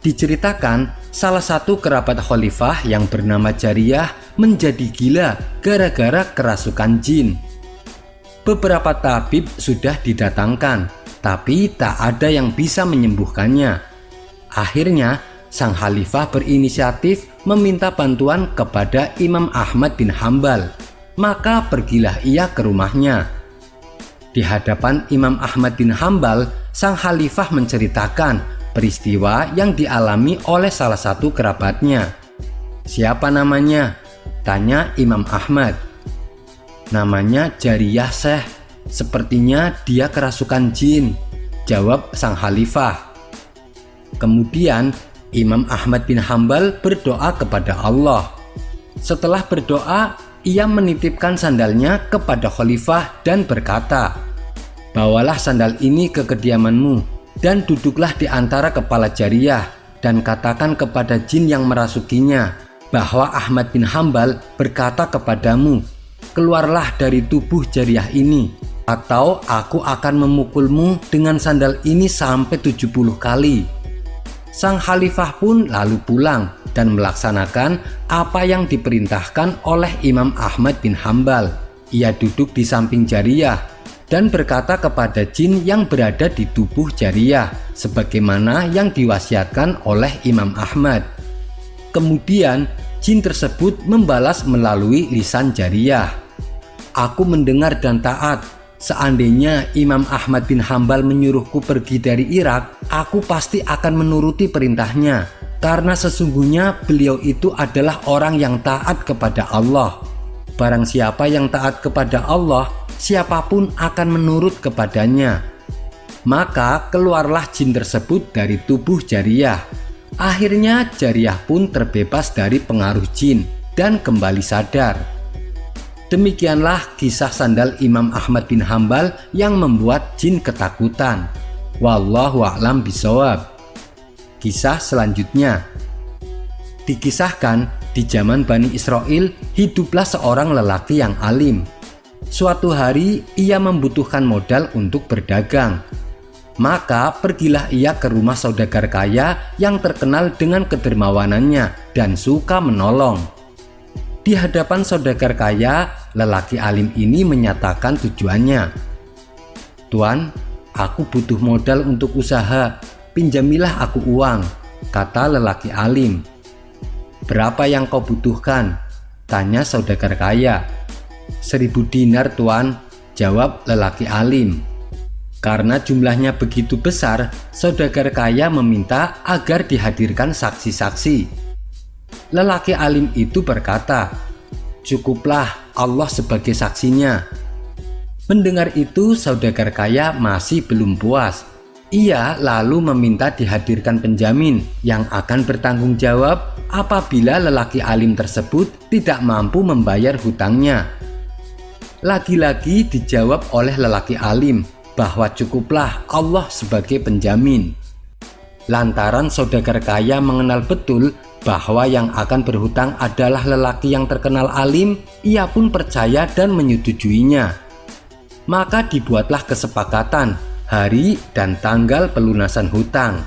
diceritakan salah satu kerabat khalifah yang bernama Jariyah menjadi gila gara-gara kerasukan jin. Beberapa tabib sudah didatangkan, tapi tak ada yang bisa menyembuhkannya. Akhirnya sang khalifah berinisiatif meminta bantuan kepada Imam Ahmad bin Hambal. Maka pergilah ia ke rumahnya. Di hadapan Imam Ahmad bin Hambal, sang khalifah menceritakan peristiwa yang dialami oleh salah satu kerabatnya. "Siapa namanya?" tanya Imam Ahmad. "Namanya Jariyah, Syekh. Sepertinya dia kerasukan jin," jawab sang khalifah. Kemudian Imam Ahmad bin Hambal berdoa kepada Allah. Setelah berdoa, ia menitipkan sandalnya kepada khalifah dan berkata, "Bawalah sandal ini ke kediamanmu dan duduklah di antara kepala Jariyah dan katakan kepada jin yang merasukinya bahwa Ahmad bin Hambal berkata kepadamu, keluarlah dari tubuh Jariyah ini, atau aku akan memukulmu dengan sandal ini sampai 70 kali. Sang khalifah pun lalu pulang dan melaksanakan apa yang diperintahkan oleh Imam Ahmad bin Hambal. Ia duduk di samping Jariyah dan berkata kepada jin yang berada di tubuh Jariyah sebagaimana yang diwasiatkan oleh Imam Ahmad. Kemudian jin tersebut membalas melalui lisan Jariyah, "Aku mendengar dan taat. Seandainya Imam Ahmad bin Hambal menyuruhku pergi dari Irak, aku pasti akan menuruti perintahnya, karena sesungguhnya beliau itu adalah orang yang taat kepada Allah. Barang siapa yang taat kepada Allah, siapapun akan menurut kepadanya." Maka keluarlah jin tersebut dari tubuh Jariyah. Akhirnya Jariyah pun terbebas dari pengaruh jin dan kembali sadar. Demikianlah kisah sandal Imam Ahmad bin Hambal yang membuat jin ketakutan. Wallahu a'lam bishawab. Kisah selanjutnya dikisahkan di zaman Bani Israel hiduplah seorang lelaki yang alim. Suatu hari ia membutuhkan modal untuk berdagang. Maka pergilah ia ke rumah saudagar kaya yang terkenal dengan kedermawanannya dan suka menolong. Di hadapan saudagar kaya, lelaki alim ini menyatakan tujuannya. "Tuan, aku butuh modal untuk usaha, pinjamilah aku uang," kata lelaki alim. "Berapa yang kau butuhkan?" tanya saudagar kaya. 1.000 dinar, Tuan, jawab lelaki alim. Karena jumlahnya begitu besar, saudagar kaya meminta agar dihadirkan saksi-saksi. Lelaki alim itu berkata, "Cukuplah, Allah sebagai saksinya." Mendengar itu, saudagar kaya masih belum puas. Ia lalu meminta dihadirkan penjamin yang akan bertanggung jawab apabila lelaki alim tersebut tidak mampu membayar hutangnya. Lagi-lagi dijawab oleh lelaki alim bahwa cukuplah Allah sebagai penjamin. Lantaran saudagar kaya mengenal betul bahwa yang akan berhutang adalah lelaki yang terkenal alim, ia pun percaya dan menyetujuinya. Maka dibuatlah kesepakatan hari dan tanggal pelunasan hutang.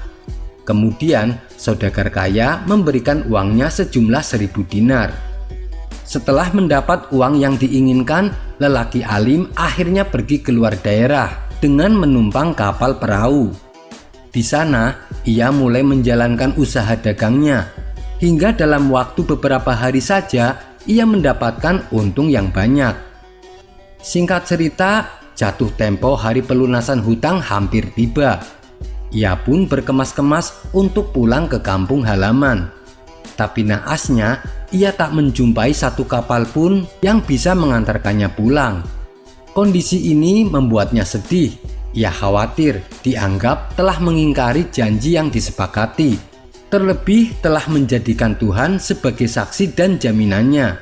Kemudian saudagar kaya memberikan uangnya sejumlah 1.000 dinar. Setelah mendapat uang yang diinginkan, lelaki alim akhirnya pergi keluar daerah dengan menumpang kapal perahu. Di sana ia mulai menjalankan usaha dagangnya, hingga dalam waktu beberapa hari saja ia mendapatkan untung yang banyak. Singkat cerita, jatuh tempo hari pelunasan hutang hampir tiba. Ia pun berkemas-kemas untuk pulang ke kampung halaman. Tapi naasnya, ia tak menjumpai satu kapal pun yang bisa mengantarkannya pulang. Kondisi ini membuatnya sedih. Ia khawatir dianggap telah mengingkari janji yang disepakati. Terlebih telah menjadikan Tuhan sebagai saksi dan jaminannya.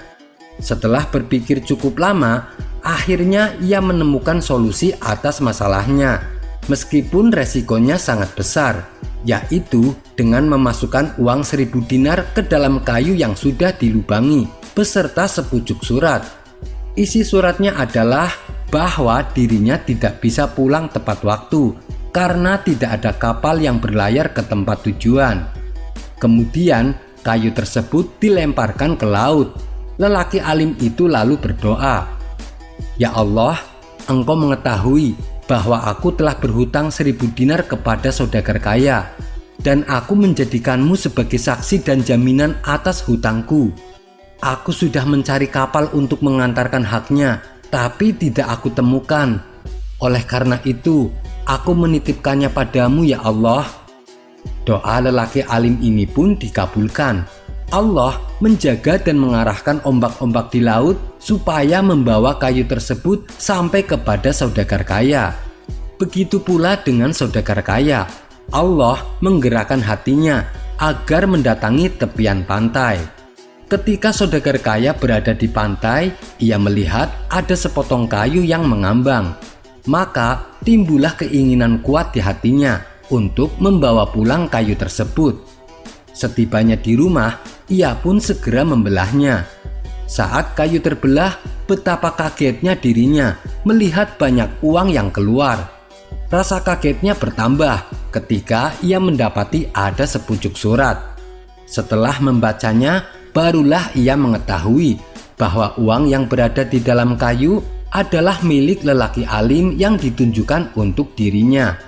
Setelah berpikir cukup lama, akhirnya ia menemukan solusi atas masalahnya. Meskipun resikonya sangat besar, yaitu dengan memasukkan uang 1000 dinar ke dalam kayu yang sudah dilubangi beserta sepucuk surat. Isi suratnya adalah bahwa dirinya tidak bisa pulang tepat waktu karena tidak ada kapal yang berlayar ke tempat tujuan. Kemudian kayu tersebut dilemparkan ke laut. Lelaki alim itu lalu berdoa, "Ya Allah, Engkau mengetahui bahwa aku telah berhutang 1000 dinar kepada saudagar kaya, dan aku menjadikanmu sebagai saksi dan jaminan atas hutangku. Aku sudah mencari kapal untuk mengantarkan haknya, tapi tidak aku temukan. Oleh karena itu, aku menitipkannya padamu ya Allah." Doa lelaki alim ini pun dikabulkan. Allah menjaga dan mengarahkan ombak-ombak di laut supaya membawa kayu tersebut sampai kepada saudagar kaya. Begitu pula dengan saudagar kaya. Allah menggerakkan hatinya agar mendatangi tepian pantai. Ketika saudagar kaya berada di pantai, ia melihat ada sepotong kayu yang mengambang. Maka timbullah keinginan kuat di hatinya untuk membawa pulang kayu tersebut. Setibanya di rumah, ia pun segera membelahnya. Saat kayu terbelah, betapa kagetnya dirinya melihat banyak uang yang keluar. Rasa kagetnya bertambah ketika ia mendapati ada sepucuk surat. Setelah membacanya, barulah ia mengetahui bahwa uang yang berada di dalam kayu adalah milik lelaki alim yang ditunjukkan untuk dirinya.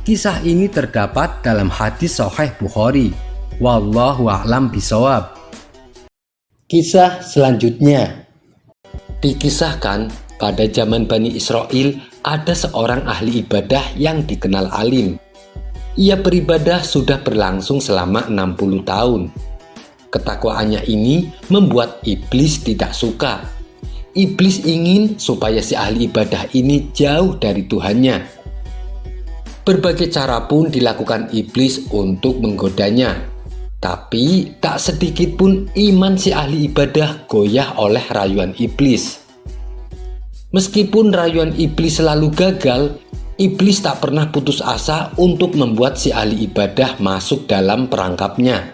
Kisah ini terdapat dalam hadis Sahih Bukhari. Wallahu a'lam bishawab. Kisah selanjutnya. Dikisahkan pada zaman Bani Israel ada seorang ahli ibadah yang dikenal alim. Ia beribadah sudah berlangsung selama 60 tahun. Ketakwaannya ini membuat iblis tidak suka. Iblis ingin supaya si ahli ibadah ini jauh dari Tuhannya. Berbagai cara pun dilakukan iblis untuk menggodanya. Tapi tak sedikit pun iman si ahli ibadah goyah oleh rayuan iblis. Meskipun rayuan iblis selalu gagal, iblis tak pernah putus asa untuk membuat si ahli ibadah masuk dalam perangkapnya.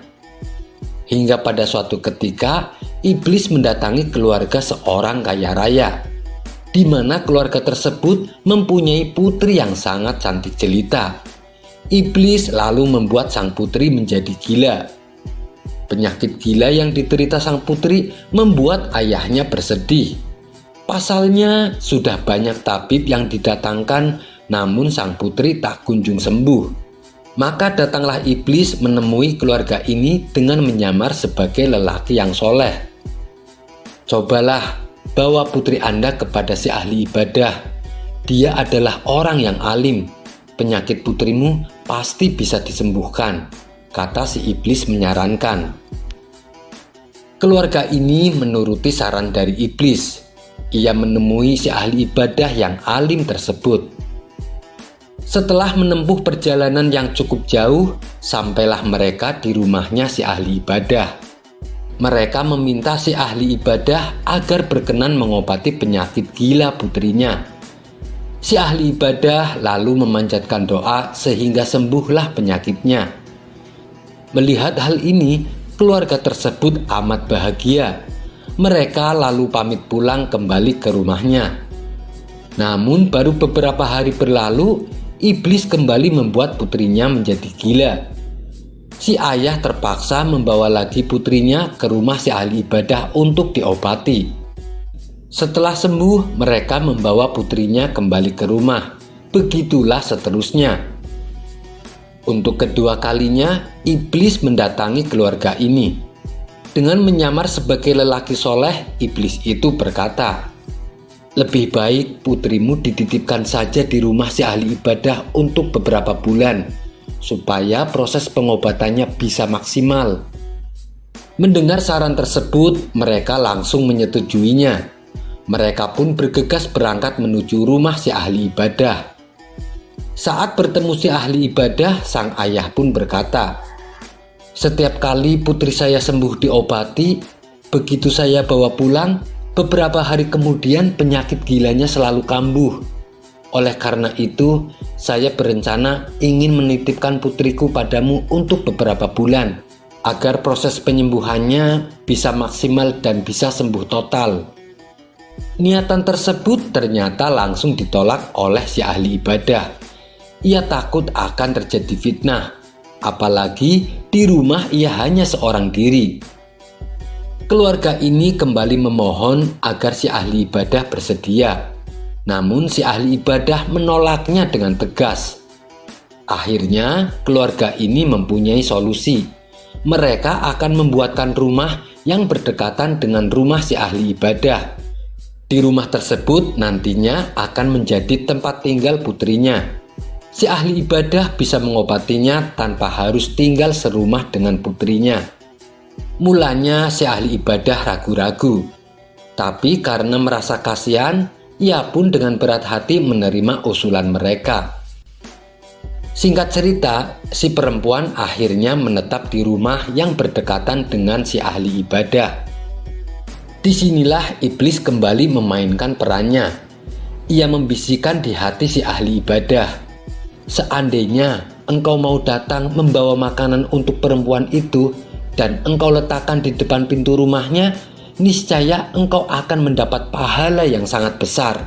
Hingga pada suatu ketika, iblis mendatangi keluarga seorang kaya raya, di mana keluarga tersebut mempunyai putri yang sangat cantik jelita. Iblis lalu membuat sang putri menjadi gila. Penyakit gila yang diderita sang putri membuat ayahnya bersedih. Pasalnya sudah banyak tabib yang didatangkan, namun sang putri tak kunjung sembuh. Maka datanglah iblis menemui keluarga ini dengan menyamar sebagai lelaki yang soleh. "Cobalah bawa putri Anda kepada si ahli ibadah. Dia adalah orang yang alim. Penyakit putrimu pasti bisa disembuhkan," kata si iblis menyarankan. Keluarga ini menuruti saran dari iblis. Ia menemui si ahli ibadah yang alim tersebut. Setelah menempuh perjalanan yang cukup jauh, sampailah mereka di rumahnya si ahli ibadah. Mereka meminta si ahli ibadah agar berkenan mengobati penyakit gila putrinya. Si ahli ibadah lalu memanjatkan doa sehingga sembuhlah penyakitnya. Melihat hal ini, keluarga tersebut amat bahagia. Mereka lalu pamit pulang kembali ke rumahnya. Namun baru beberapa hari berlalu, iblis kembali membuat putrinya menjadi gila. Si ayah terpaksa membawa lagi putrinya ke rumah si ahli ibadah untuk diobati. Setelah sembuh, mereka membawa putrinya kembali ke rumah. Begitulah seterusnya. Untuk kedua kalinya, iblis mendatangi keluarga ini. Dengan menyamar sebagai lelaki soleh, iblis itu berkata, "Lebih baik putrimu dititipkan saja di rumah si ahli ibadah untuk beberapa bulan, supaya proses pengobatannya bisa maksimal." Mendengar saran tersebut, mereka langsung menyetujuinya. Mereka pun bergegas berangkat menuju rumah si ahli ibadah. Saat bertemu si ahli ibadah, sang ayah pun berkata, "Setiap kali putri saya sembuh diobati, begitu saya bawa pulang, beberapa hari kemudian penyakit gilanya selalu kambuh. Oleh karena itu, saya berencana ingin menitipkan putriku padamu untuk beberapa bulan, agar proses penyembuhannya bisa maksimal dan bisa sembuh total." Niatan tersebut ternyata langsung ditolak oleh si ahli ibadah. Ia takut akan terjadi fitnah, apalagi di rumah ia hanya seorang diri. Keluarga ini kembali memohon agar si ahli ibadah bersedia. Namun si ahli ibadah menolaknya dengan tegas. Akhirnya keluarga ini mempunyai solusi. Mereka akan membuatkan rumah yang berdekatan dengan rumah si ahli ibadah. Di rumah tersebut nantinya akan menjadi tempat tinggal putrinya. Si ahli ibadah bisa mengobatinya tanpa harus tinggal serumah dengan putrinya. Mulanya si ahli ibadah ragu-ragu, tapi karena merasa kasihan, ia pun dengan berat hati menerima usulan mereka. Singkat cerita, si perempuan akhirnya menetap di rumah yang berdekatan dengan si ahli ibadah. Disinilah iblis kembali memainkan perannya. Ia membisikkan di hati si ahli ibadah, "Seandainya engkau mau datang membawa makanan untuk perempuan itu dan engkau letakkan di depan pintu rumahnya, niscaya engkau akan mendapat pahala yang sangat besar."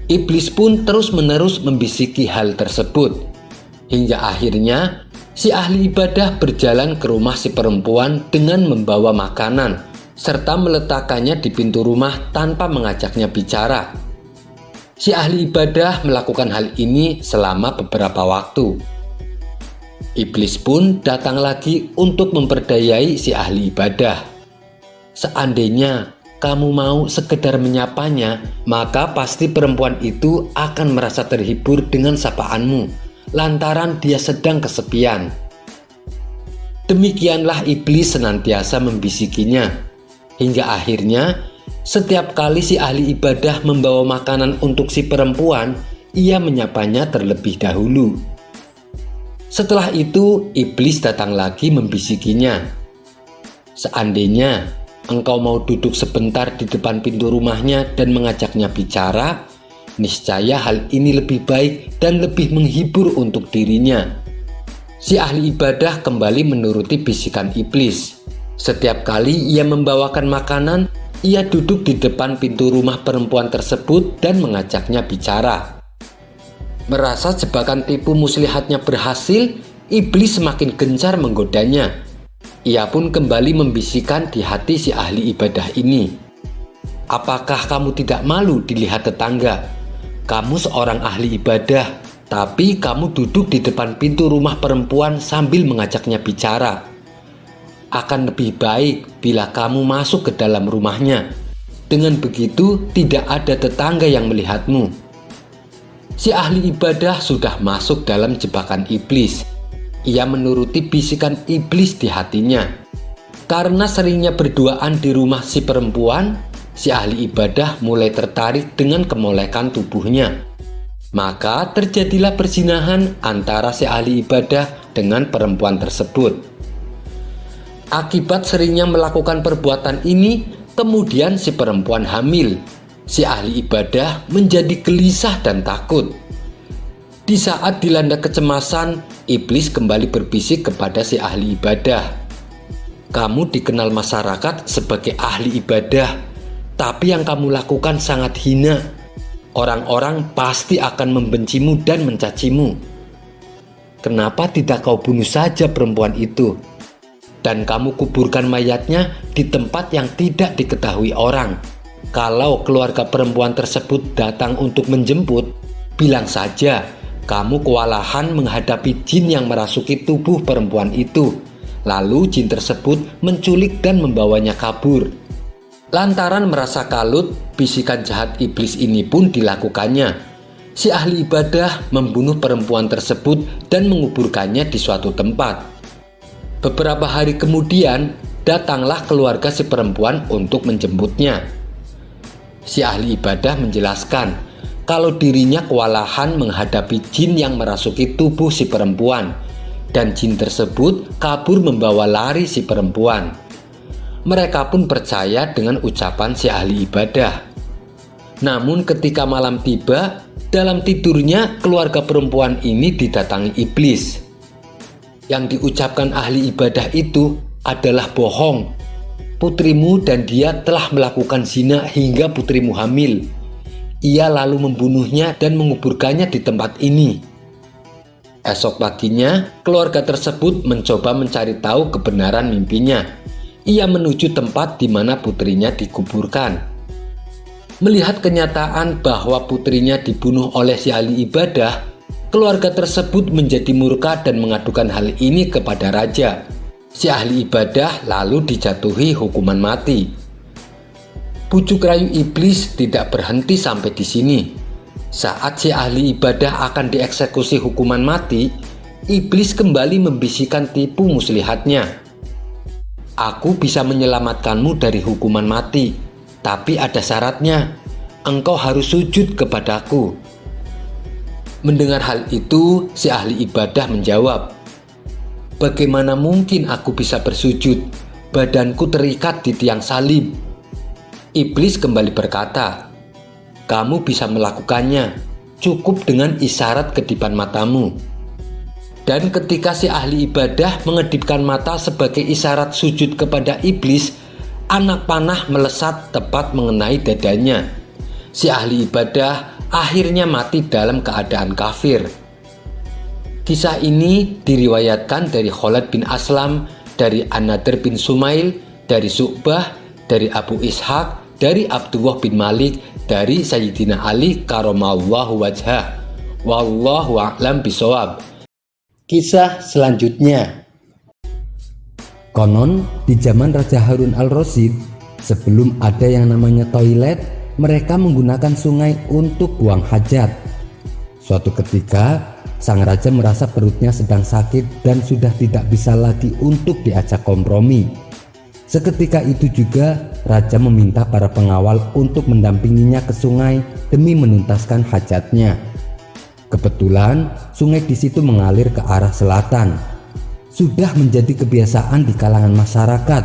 Iblis pun terus-menerus membisiki hal tersebut. Hingga akhirnya si ahli ibadah berjalan ke rumah si perempuan dengan membawa makanan serta meletakkannya di pintu rumah tanpa mengajaknya bicara. Si ahli ibadah melakukan hal ini selama beberapa waktu. Iblis pun datang lagi untuk memperdayai si ahli ibadah. "Seandainya kamu mau sekedar menyapanya, maka pasti perempuan itu akan merasa terhibur dengan sapaanmu, lantaran dia sedang kesepian." Demikianlah iblis senantiasa membisikinya, hingga akhirnya setiap kali si ahli ibadah membawa makanan untuk si perempuan, ia menyapanya terlebih dahulu. Setelah itu, iblis datang lagi membisikinya, "Seandainya engkau mau duduk sebentar di depan pintu rumahnya dan mengajaknya bicara, niscaya hal ini lebih baik dan lebih menghibur untuk dirinya." Si ahli ibadah kembali menuruti bisikan iblis. Setiap kali ia membawakan makanan, ia duduk di depan pintu rumah perempuan tersebut dan mengajaknya bicara. Merasa jebakan tipu muslihatnya berhasil, iblis semakin gencar menggodanya. Ia pun kembali membisikkan di hati si ahli ibadah ini, "Apakah kamu tidak malu dilihat tetangga? Kamu seorang ahli ibadah, tapi kamu duduk di depan pintu rumah perempuan sambil mengajaknya bicara. Akan lebih baik bila kamu masuk ke dalam rumahnya. Dengan begitu tidak ada tetangga yang melihatmu." Si ahli ibadah sudah masuk dalam jebakan iblis. Ia menuruti bisikan iblis di hatinya. Karena seringnya berduaan di rumah si perempuan, si ahli ibadah mulai tertarik dengan kemolekan tubuhnya. Maka terjadilah perzinahan antara si ahli ibadah dengan perempuan tersebut. Akibat seringnya melakukan perbuatan ini, kemudian si perempuan hamil. Si ahli ibadah menjadi gelisah dan takut. Di saat dilanda kecemasan, iblis kembali berbisik kepada si ahli ibadah, "Kamu dikenal masyarakat sebagai ahli ibadah, tapi yang kamu lakukan sangat hina. Orang-orang pasti akan membencimu dan mencacimu. Kenapa tidak kau bunuh saja perempuan itu? Dan kamu kuburkan mayatnya di tempat yang tidak diketahui orang. Kalau keluarga perempuan tersebut datang untuk menjemput, bilang saja kamu kewalahan menghadapi jin yang merasuki tubuh perempuan itu. Lalu jin tersebut menculik dan membawanya kabur." Lantaran merasa kalut, bisikan jahat iblis ini pun dilakukannya. Si ahli ibadah membunuh perempuan tersebut dan menguburkannya di suatu tempat. Beberapa hari kemudian, datanglah keluarga si perempuan untuk menjemputnya. Si ahli ibadah menjelaskan kalau dirinya kewalahan menghadapi jin yang merasuki tubuh si perempuan, dan jin tersebut kabur membawa lari si perempuan. Mereka pun percaya dengan ucapan si ahli ibadah. Namun ketika malam tiba, Dalam tidurnya, keluarga perempuan ini didatangi iblis. Yang diucapkan ahli ibadah itu adalah bohong. Putrimu dan dia telah melakukan zina hingga putrimu hamil. Ia lalu membunuhnya dan menguburkannya di tempat ini. Esok paginya, keluarga tersebut mencoba mencari tahu kebenaran mimpinya. Ia menuju tempat di mana putrinya dikuburkan. Melihat kenyataan bahwa putrinya dibunuh oleh si ahli ibadah, keluarga tersebut menjadi murka dan mengadukan hal ini kepada raja. Si ahli ibadah lalu dijatuhi hukuman mati. Bujuk rayu iblis tidak berhenti sampai di sini. Saat si ahli ibadah akan dieksekusi hukuman mati, iblis kembali membisikkan tipu muslihatnya. Aku bisa menyelamatkanmu dari hukuman mati, tapi ada syaratnya. Engkau harus sujud kepadaku. Mendengar hal itu, si ahli ibadah menjawab, "Bagaimana mungkin aku bisa bersujud? Badanku terikat di tiang salib." Iblis kembali berkata, "Kamu bisa melakukannya, cukup dengan isyarat kedipan matamu." Dan ketika si ahli ibadah mengedipkan mata sebagai isyarat sujud kepada iblis, anak panah melesat tepat mengenai dadanya. Si ahli ibadah akhirnya mati dalam keadaan kafir. Kisah ini diriwayatkan dari Khalid bin Aslam, dari An-Nadr bin Sumail, dari Syu'bah, dari Abu Ishaq, dari Abdullah bin Malik, dari Sayyidina Ali karamallahu wajhah. Wallahu a'lam bishawab. Kisah selanjutnya. Konon di zaman Raja Harun al-Rasyid, sebelum ada yang namanya toilet, mereka menggunakan sungai untuk buang hajat. Suatu ketika, sang raja merasa perutnya sedang sakit dan sudah tidak bisa lagi untuk diajak kompromi. Seketika itu juga, raja meminta para pengawal untuk mendampinginya ke sungai demi menuntaskan hajatnya. Kebetulan, sungai di situ mengalir ke arah selatan. Sudah menjadi kebiasaan di kalangan masyarakat,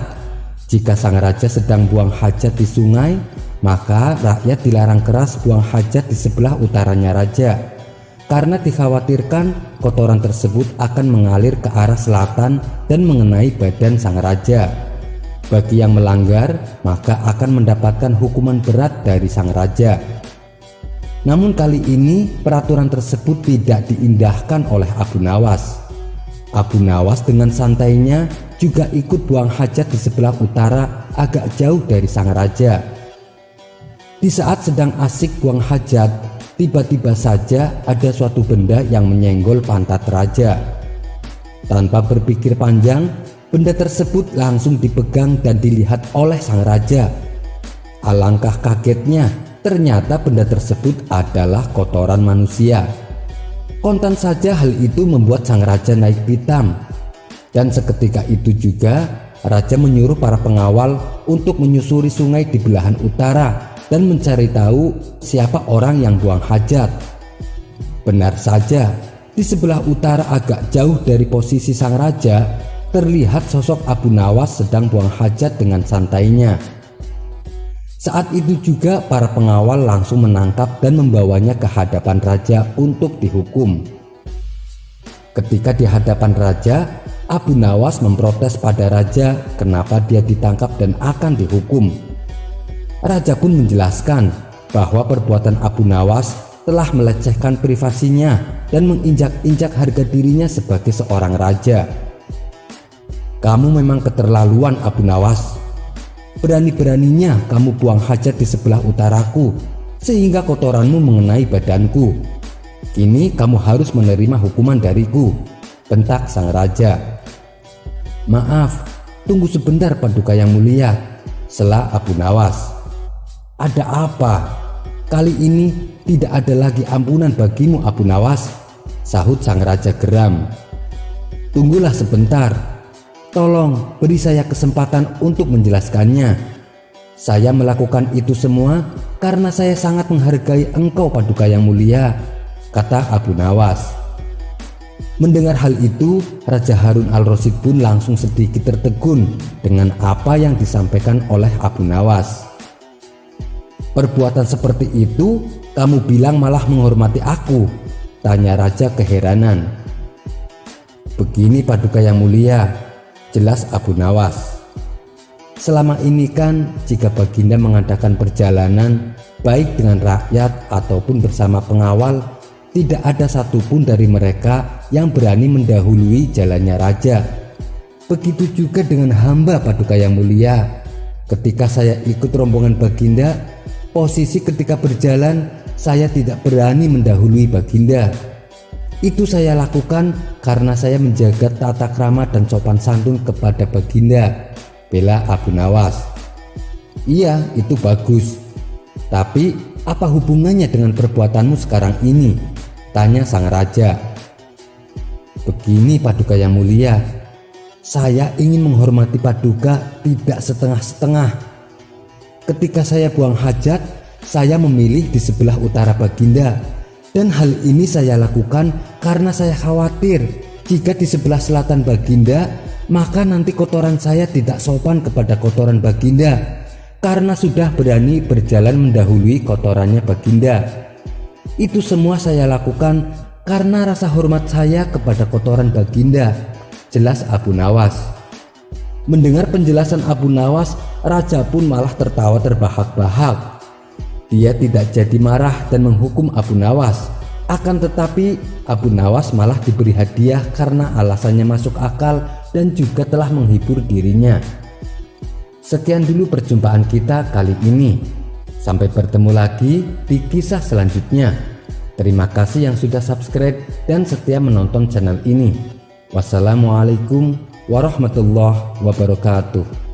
jika sang raja sedang buang hajat di sungai, maka rakyat dilarang keras buang hajat di sebelah utaranya raja, karena dikhawatirkan kotoran tersebut akan mengalir ke arah selatan dan mengenai badan sang raja. Bagi yang melanggar, maka akan mendapatkan hukuman berat dari sang raja. Namun kali ini peraturan tersebut tidak diindahkan oleh Abu Nawas. Abu Nawas dengan santainya juga ikut buang hajat di sebelah utara agak jauh dari sang raja. Di saat sedang asik buang hajat, tiba-tiba saja ada suatu benda yang menyenggol pantat raja. Tanpa berpikir panjang, benda tersebut langsung dipegang dan dilihat oleh sang raja. Alangkah kagetnya, ternyata benda tersebut adalah kotoran manusia. Kontan saja hal itu membuat sang raja naik pitam. Dan seketika itu juga, raja menyuruh para pengawal untuk menyusuri sungai di belahan utara dan mencari tahu siapa orang yang buang hajat. Benar saja, di sebelah utara agak jauh dari posisi sang raja, terlihat sosok Abu Nawas sedang buang hajat dengan santainya. Saat itu juga para pengawal langsung menangkap dan membawanya ke hadapan raja untuk dihukum. Ketika di hadapan raja, Abu Nawas memprotes pada raja kenapa dia ditangkap dan akan dihukum. Raja pun menjelaskan bahwa perbuatan Abu Nawas telah melecehkan privasinya dan menginjak-injak harga dirinya sebagai seorang raja. "Kamu memang keterlaluan, Abu Nawas. Berani-beraninya kamu buang hajat di sebelah utaraku sehingga kotoranmu mengenai badanku. Kini kamu harus menerima hukuman dariku," bentak sang raja. "Maaf, tunggu sebentar Paduka yang mulia," sela Abu Nawas. "Ada apa? Kali ini tidak ada lagi ampunan bagimu, Abu Nawas," sahut sang raja geram. "Tunggulah sebentar. Tolong beri saya kesempatan untuk menjelaskannya. Saya melakukan itu semua karena saya sangat menghargai engkau Paduka yang mulia," kata Abu Nawas. Mendengar hal itu, Raja Harun al-Rasyid pun langsung sedikit tertegun dengan apa yang disampaikan oleh Abu Nawas. Perbuatan seperti itu kamu bilang malah menghormati aku? Tanya raja keheranan. Begini Paduka yang mulia, jelas Abu Nawas. Selama ini kan jika Baginda mengadakan perjalanan baik dengan rakyat ataupun bersama pengawal, tidak ada satupun dari mereka yang berani mendahului jalannya raja. Begitu juga dengan hamba Paduka yang mulia. Ketika saya ikut rombongan Baginda, posisi ketika berjalan saya tidak berani mendahului Baginda. Itu saya lakukan karena saya menjaga tata krama dan sopan santun kepada Baginda, bela Abu Nawas. Iya, itu bagus. Tapi apa hubungannya dengan perbuatanmu sekarang ini? Tanya sang raja. Begini Paduka yang mulia, saya ingin menghormati Paduka tidak setengah-setengah. Ketika saya buang hajat, saya memilih di sebelah utara Baginda. Dan hal ini saya lakukan karena saya khawatir jika di sebelah selatan Baginda, maka nanti kotoran saya tidak sopan kepada kotoran Baginda karena sudah berani berjalan mendahului kotorannya Baginda. Itu semua saya lakukan karena rasa hormat saya kepada kotoran Baginda, jelas Abu Nawas. Mendengar penjelasan Abu Nawas, raja pun malah tertawa terbahak-bahak. Dia tidak jadi marah dan menghukum Abu Nawas. Akan tetapi Abu Nawas malah diberi hadiah karena alasannya masuk akal dan juga telah menghibur dirinya. Sekian dulu perjumpaan kita kali ini. Sampai bertemu lagi di kisah selanjutnya. Terima kasih yang sudah subscribe dan setia menonton channel ini. Wassalamualaikum warahmatullahi wabarakatuh.